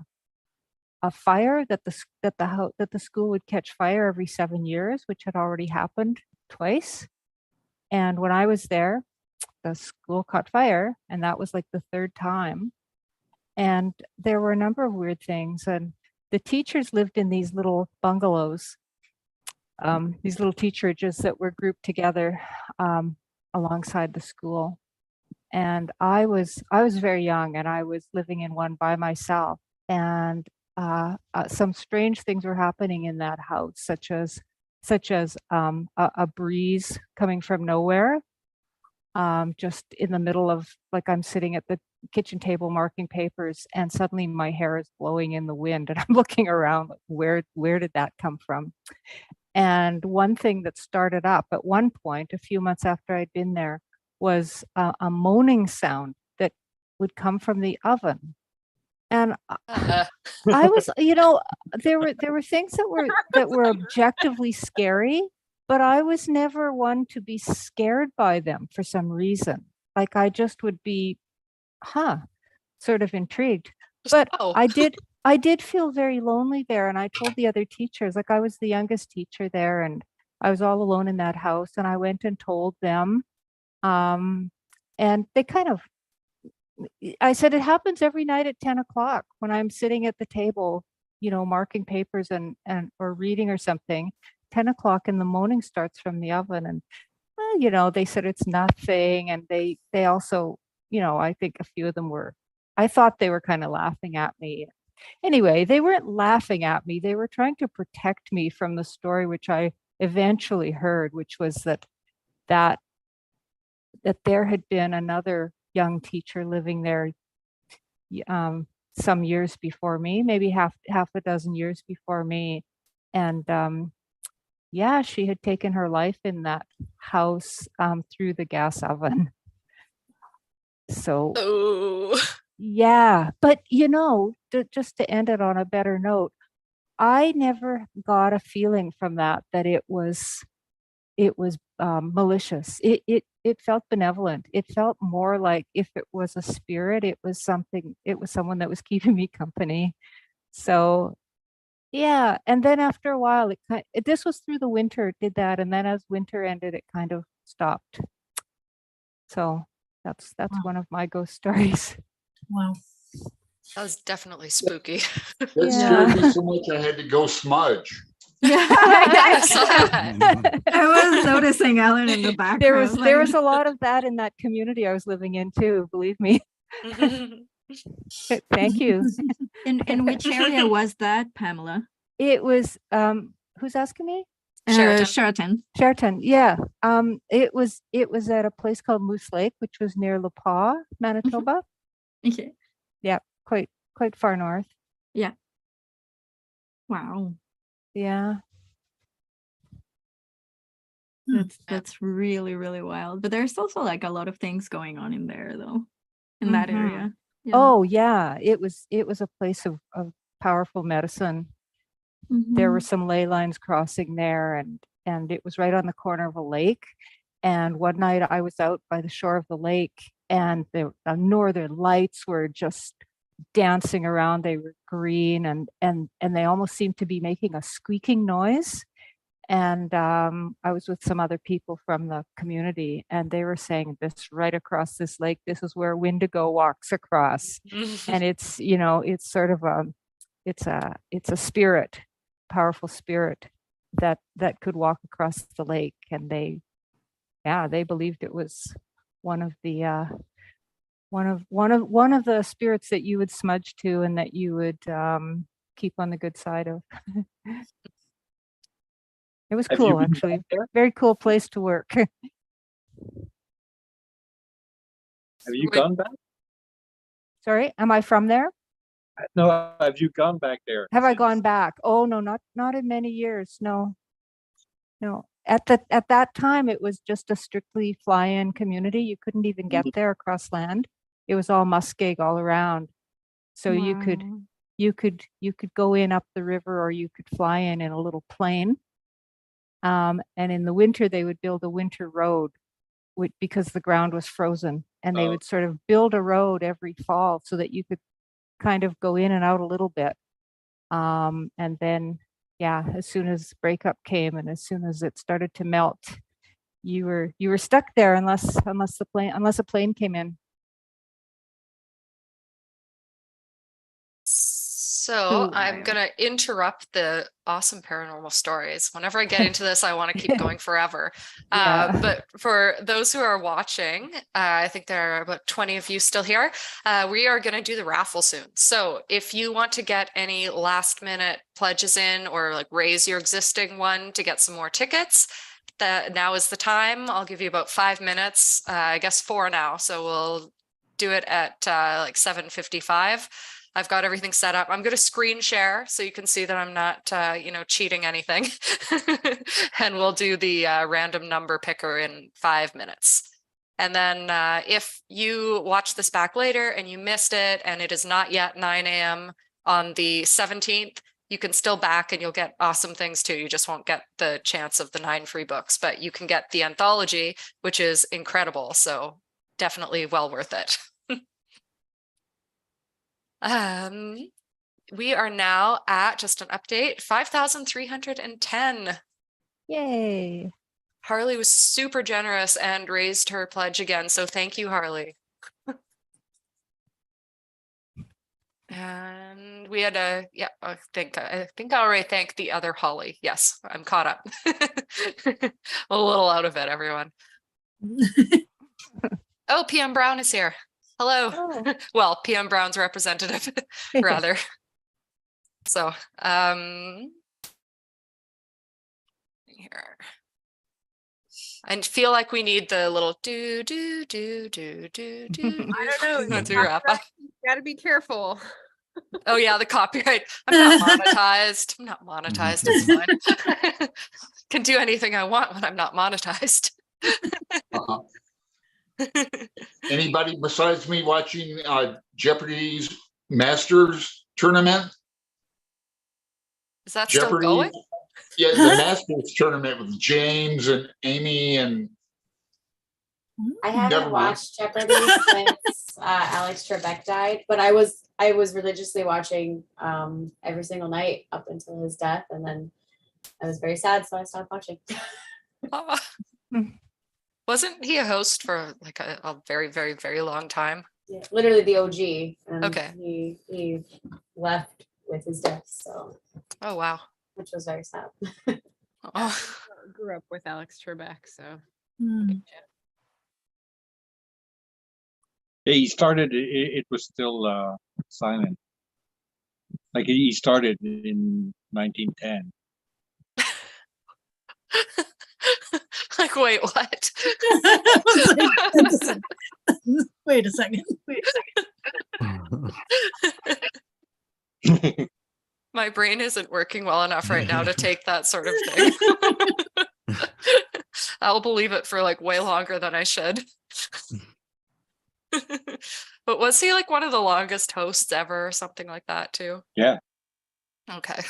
fire, that the school would catch fire every 7 years, which had already happened twice. And when I was there, the school caught fire, and that was like the third time. And there were a number of weird things. And the teachers lived in these little bungalows, these little teacherages that were grouped together alongside the school. And I was very young, and I was living in one by myself. And some strange things were happening in that house, such as a breeze coming from nowhere, just in the middle of, like, I'm sitting at the kitchen table marking papers, and suddenly my hair is blowing in the wind, and I'm looking around like, where did that come from? And one thing that started up at one point, a few months after I'd been there, was a moaning sound that would come from the oven. And I was, there were things that were objectively scary, but I was never one to be scared by them for some reason. Like, I just would be, sort of intrigued. But I did feel very lonely there. And I told the other teachers, like, I was the youngest teacher there, and I was all alone in that house. And I went and told them, and they kind of, I said, it happens every night at 10 o'clock when I'm sitting at the table, marking papers and or reading or something. 10 o'clock and the moaning starts from the oven. And they said it's nothing. And they also, I think a few of them I thought they were kind of laughing at me. Anyway, they weren't laughing at me. They were trying to protect me from the story, which I eventually heard, which was that there had been another young teacher living there some years before me, maybe half a dozen years before me. And she had taken her life in that house through the gas oven. So, yeah, but just to end it on a better note, I never got a feeling from that it was malicious. It felt benevolent. It felt more like, if it was a spirit, it was someone that was keeping me company. So yeah. And then after a while, this was through the winter, it did that. And then as winter ended, it kind of stopped. So that's one of my ghost stories. Wow. That was definitely spooky. That scared me so much I had to go smudge. I was noticing Ellen in the background. There was a lot of that in that community I was living in too, believe me. Thank you. In which area was that, Pamela? It was who's asking me? Sheraton. Sheraton, yeah. It was at a place called Moose Lake, which was near Le Pas, Manitoba. Okay. Yeah, quite far north. Yeah. Wow. Yeah. That's really, really wild. But there's also like a lot of things going on in there though, in that area. Yeah. Oh yeah. It was a place of powerful medicine. There were some ley lines crossing there, and it was right on the corner of a lake. And one night I was out by the shore of the lake, and the northern lights were just dancing around. They were green, and they almost seemed to be making a squeaking noise. And I was with some other people from the community, and they were saying, this right across this lake, this is where Wendigo walks across. And it's it's sort of it's a spirit, powerful spirit that could walk across the lake. And yeah, they believed it was one of the one of the spirits that you would smudge to and that you would keep on the good side of. It was Have you cool, been actually. back there? Very cool place to work. Have you gone back? Sorry, am I from there? No, have you gone back there? Have I gone back? Oh no, not in many years. No, no. At that time, it was just a strictly fly-in community. You couldn't even get there across land. It was all muskeg all around. So you could go in up the river, or you could fly in a little plane. And in the winter, they would build a winter road because the ground was frozen, and they would sort of build a road every fall so that you could kind of go in and out a little bit. And then, yeah, as soon as breakup came and as soon as it started to melt, you were stuck there unless a plane came in. So I'm going to interrupt the awesome paranormal stories. Whenever I get into this, I want to keep going forever. Yeah. But for those who are watching, I think there are about 20 of you still here. We are going to do the raffle soon. So if you want to get any last minute pledges in, or like raise your existing one to get some more tickets, now is the time. I'll give you about 5 minutes, I guess 4 now. So we'll do it at like 7:55. I've got everything set up. I'm going to screen share so you can see that I'm not, cheating anything. And we'll do the random number picker in 5 minutes. And then if you watch this back later and you missed it and it is not yet 9 a.m. on the 17th, you can still back and you'll get awesome things too. You just won't get the chance of the 9 free books, but you can get the anthology, which is incredible. So definitely well worth it. We are now at, just an update, 5,310. Yay. Harley was super generous and raised her pledge again. So thank you, Harley. And we had I think I already thanked the other Holly. Yes, I'm caught up. A little out of it, everyone. Oh, PM Brown is here. Hello. Oh. Well, PM Brown's representative, rather. So, here. I feel like we need the little do. I don't know. Once we wrap up. You gotta be careful. Oh yeah, the copyright. I'm not monetized. It's fine. Can do anything I want when I'm not monetized. Anybody besides me watching Jeopardy's Masters tournament? Is that Jeopardy? still going? Yeah, the Masters tournament with James and Amy and. I haven't watched Jeopardy since Alex Trebek died, but I was religiously watching every single night up until his death, and then I was very sad, so I stopped watching. Wasn't he a host for like a very, very, very long time? Yeah, literally the OG. And okay. He left with his death, so. Oh wow. Which was very sad. I grew up with Alex Trebek, so. Yeah, he started. It was still silent. Like he started in 1910. Like, wait, what? Wait a second. My brain isn't working well enough right now to take that sort of thing. I'll believe it for like way longer than I should. But was he like one of the longest hosts ever or something like that too? Yeah. Okay.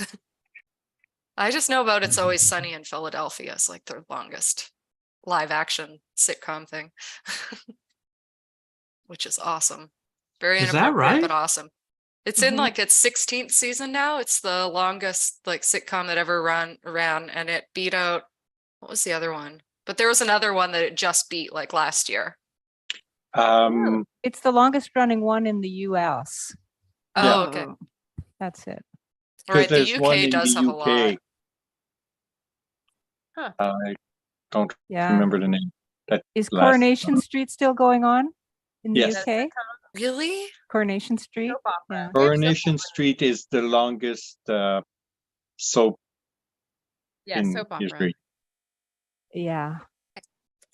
I just know about It's Always Sunny in Philadelphia. It's like their longest live action sitcom thing, which is awesome. Very inappropriate, right? but awesome. It's in like its 16th season now. It's the longest like sitcom that ever ran, and it beat out, what was the other one? But there was another one that it just beat like last year. It's the longest running one in the US. Oh, okay. That's it. All right, the there's one UK in does the have a UK. lot. Huh. I don't Yeah. remember the name. Is last Coronation Street still going on in the Yes. UK? Really? Coronation Street? Soap opera. Yeah. Coronation Street is the longest soap Yeah, in soap opera. history. Yeah.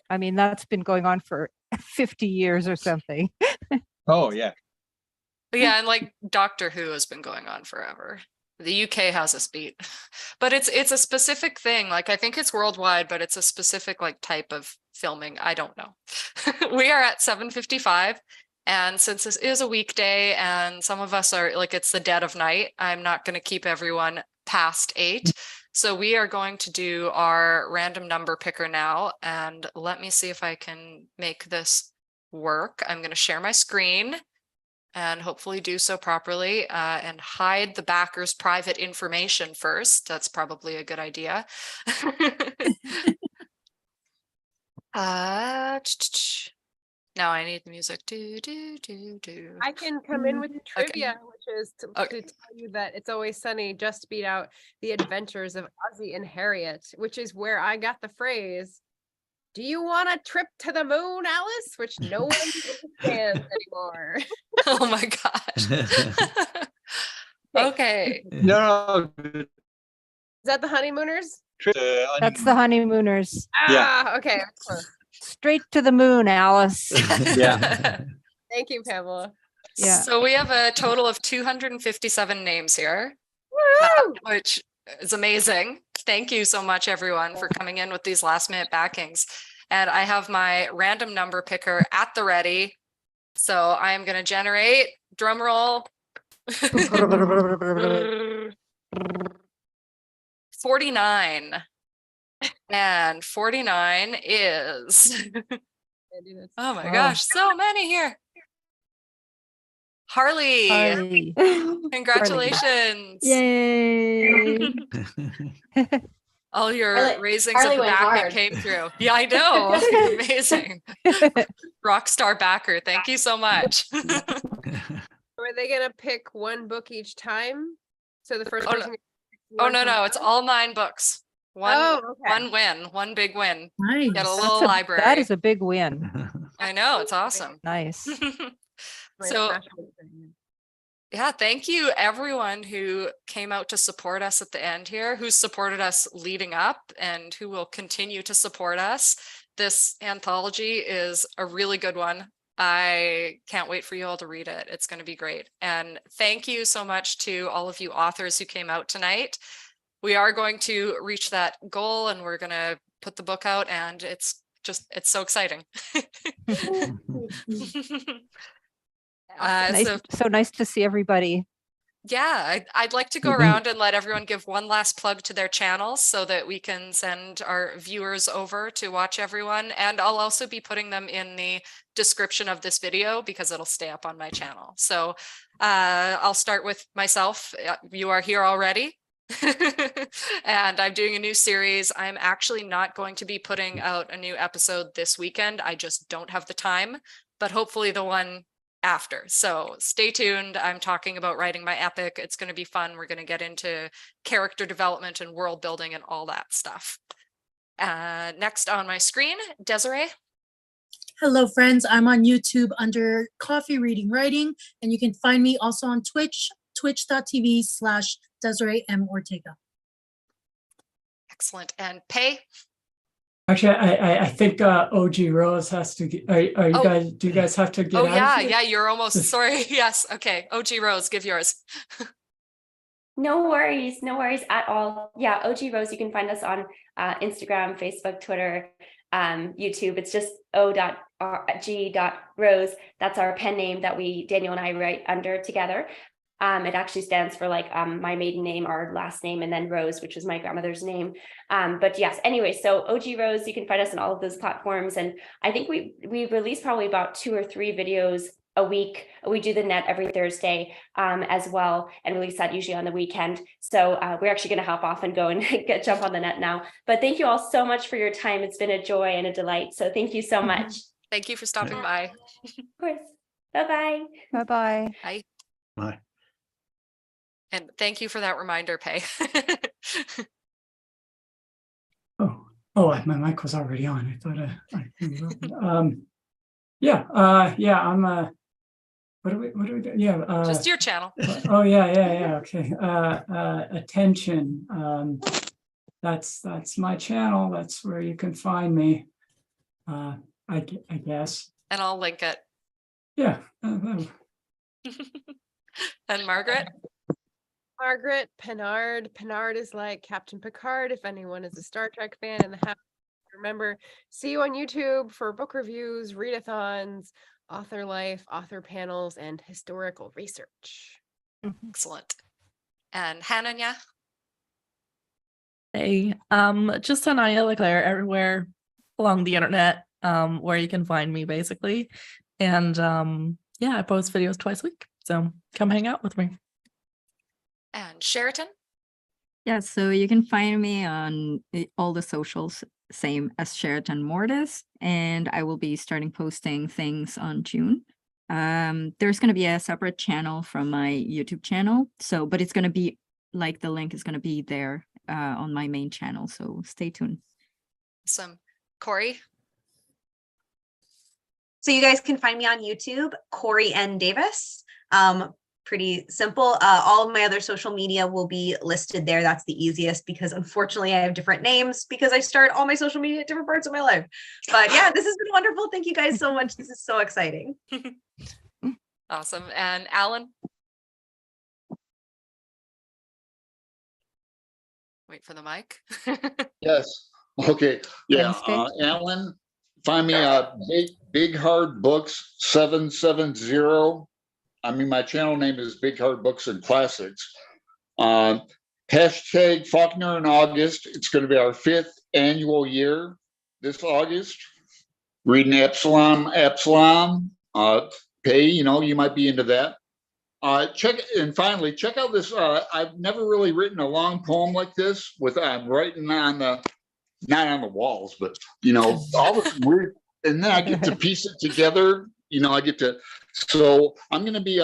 I mean, that's been going on for 50 years or something. Oh yeah. But yeah, and like Doctor Who has been going on forever. The UK has us beat. But it's a specific thing. Like I think it's worldwide, but it's a specific like type of filming. I don't know. We are at 7:55. And since this is a weekday and some of us are like it's the dead of night, I'm not going to keep everyone past 8. So we are going to do our random number picker now. And let me see if I can make this work. I'm going to share my screen and hopefully do so properly and hide the backer's private information first. That's probably a good idea. Now I need the music. I can come in with Okay. trivia, which is to tell you that It's Always Sunny just beat out The Adventures of Ozzie and Harriet, which is where I got the phrase, "Do you want a trip to the moon, Alice?" Which no one understands anymore. Oh my gosh. Okay. No. Is that the Honeymooners? That's the Honeymooners. Ah, okay. Excellent. Straight to the moon, Alice. Yeah. Thank you, Pamela. Yeah. So we have a total of 257 names here, which is amazing. Thank you so much, everyone, for coming in with these last minute backings. And I have my random number picker at the ready. So I am going to generate, drum roll, 49. And 49 is, oh my gosh, so many here. Harley. Congratulations. Yay. All your Harley- raisings Harley of the went backing hard. came through. Yeah, I know. Amazing. Rockstar backer. Thank you so much. Are they gonna pick one book each time? So the first Oh, person. Oh, no, it's all 9 books. Okay. One win, one big win. Nice. Get a little That library. is a big win. I know, it's awesome. Nice. So, yeah, thank you everyone who came out to support us at the end here, who supported us leading up and who will continue to support us. This anthology is a really good one. I can't wait for you all to read it. It's going to be great. And thank you so much to all of you authors who came out tonight. We are going to reach that goal and we're going to put the book out and it's so exciting. So nice to see everybody. Yeah, I'd like to go around and let everyone give one last plug to their channels so that we can send our viewers over to watch everyone. And I'll also be putting them in the description of this video because it'll stay up on my channel. So I'll start with myself. You are here already. And I'm doing a new series. I'm actually not going to be putting out a new episode this weekend. I just don't have the time, but hopefully the one after. So stay tuned. I'm talking about writing my epic. It's going to be fun. We're going to get into character development and world building and all that stuff. Next on my screen, Desiree. Hello, friends. I'm on YouTube under Coffee Reading Writing, and you can find me also on Twitch, twitch.tv/Desiree M. Ortega. Excellent. And Pay. Actually, I think OG Rose has to get, are you guys, do you guys have to get out yeah, of here? yeah, you're almost, sorry. Yes. Okay. OG Rose, give yours. No worries at all. Yeah, OG Rose, you can find us on Instagram, Facebook, Twitter, YouTube. It's just o.g.rose. That's our pen name that Daniel and I write under together. It actually stands for like my maiden name, our last name, and then Rose, which was my grandmother's name. But yes, anyway, so OG Rose, you can find us on all of those platforms. And I think we release probably about 2 or 3 videos a week. We do the net every Thursday as well, and release that usually on the weekend. So we're actually going to hop off and go and jump on the net now. But thank you all so much for your time. It's been a joy and a delight. So thank you so much. Thank you for stopping by. Of course. Bye-bye. Bye-bye. Bye. Bye. And thank you for that reminder, Pay. Oh. Oh, my mic was already on. I thought yeah, I'm what do we do? Yeah, Just your channel. Oh yeah. Okay. Attention. That's my channel. That's where you can find me. I guess. And I'll link it. Yeah. And Margaret? Margaret Pennard. Pennard is like Captain Picard. If anyone is a Star Trek fan in the house, remember, see you on YouTube for book reviews, readathons, author life, author panels, and historical research. Excellent. And Hananya? Hey, just Anaya Leclerc everywhere along the internet, where you can find me basically. And yeah, I post videos twice a week. So come hang out with me. And Sheraton? Yeah, so you can find me on all the socials, same as Sheraton Mortis, and I will be starting posting things on June. There's going to be a separate channel from my YouTube channel, but it's going to be like the link is going to be there on my main channel, so stay tuned. Awesome. Corey? So you guys can find me on YouTube, Corey N. Davis. Pretty simple. All of my other social media will be listed there. That's the easiest because unfortunately I have different names because I start all my social media at different parts of my life. But yeah, this has been wonderful. Thank you guys so much. This is so exciting. Awesome. And Alan? Wait for the mic. Yes. Okay. Yeah. Alan, find me Big Hard Books 770. I mean, my channel name is Big Hard Books and Classics. Hashtag Faulkner in August. It's going to be our 5th annual year this August. Reading Absalom. Pay, you might be into that. Finally, check out this. I've never really written a long poem like this I'm writing on not on the walls, but all this weird, and then I get to piece it together. So I'm going to be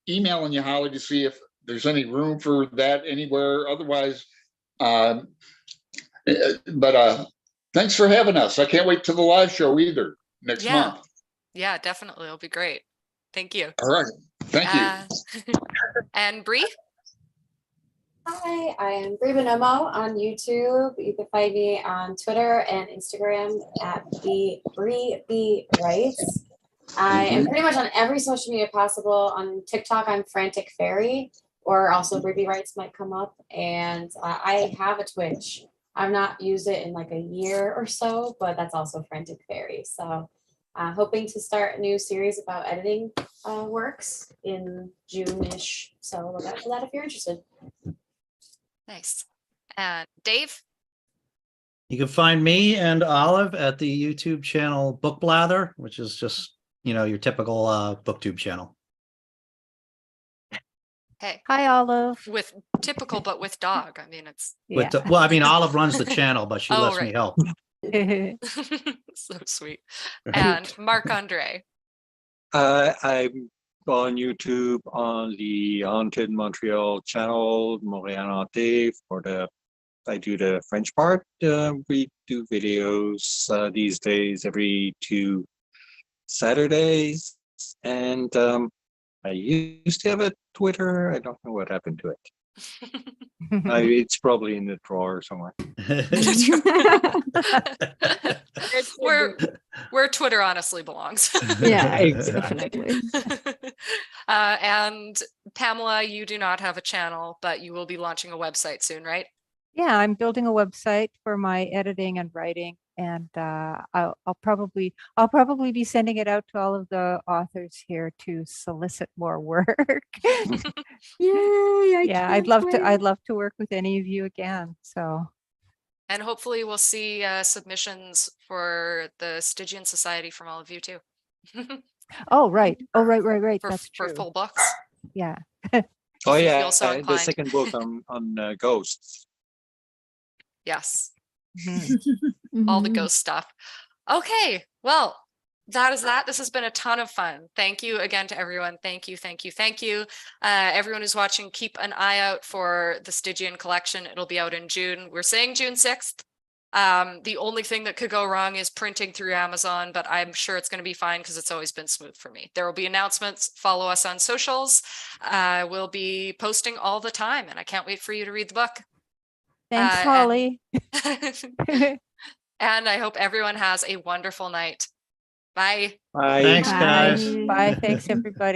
emailing you, Holly, to see if there's any room for that anywhere. Otherwise, but thanks for having us. I can't wait till the live show either next month. Yeah, definitely. It'll be great. Thank you. All right. Thank you. And Bree? Hi, I am Bree Bonomo on YouTube. You can find me on Twitter and Instagram at Bree B Writes. I am pretty much on every social media possible. On TikTok, I'm Frantic Fairy, or also Bree B Writes might come up. And I have a Twitch. I've not used it in like a year or so, but that's also Frantic Fairy. So hoping to start a new series about editing works in June-ish. So look out for that if you're interested. Nice. And Dave? You can find me and Olive at the YouTube channel Book Blather, which is just, your typical booktube channel. Hey. Hi, Olive. With typical, but with dog. I mean, it's. Yeah. Olive runs the channel, but she lets me help. So sweet. And Marc Andre? I'm on YouTube on the Haunted Montreal channel, Montréal Hanté, I do the French part. We do videos these days every 2 Saturdays. And I used to have a Twitter. I don't know what happened to it. It's probably in the drawer somewhere. where Twitter honestly belongs. Yeah, exactly. And Pamela, you do not have a channel, but you will be launching a website soon, right? Yeah, I'm building a website for my editing and writing, and I'll probably be sending it out to all of the authors here to solicit more work. Yay! Yeah, I'd love to work with any of you again. So. And hopefully we'll see submissions for the Stygian Society from all of you too. Oh, right. Oh, right. That's true. For full books. Yeah. Oh yeah, the the second book on ghosts. Yes. All the ghost stuff. Okay, well, that is that. This has been a ton of fun. Thank you again to everyone. Thank you, thank you, thank you. Everyone who's watching, keep an eye out for the Stygian Collection. It'll be out in June. We're saying June 6th. The only thing that could go wrong is printing through Amazon, but I'm sure it's going to be fine because it's always been smooth for me. There will be announcements. Follow us on socials. We'll be posting all the time, and I can't wait for you to read the book. Thanks, Holly. And I hope everyone has a wonderful night. Bye. Bye. Thanks, guys. Bye. Thanks, everybody.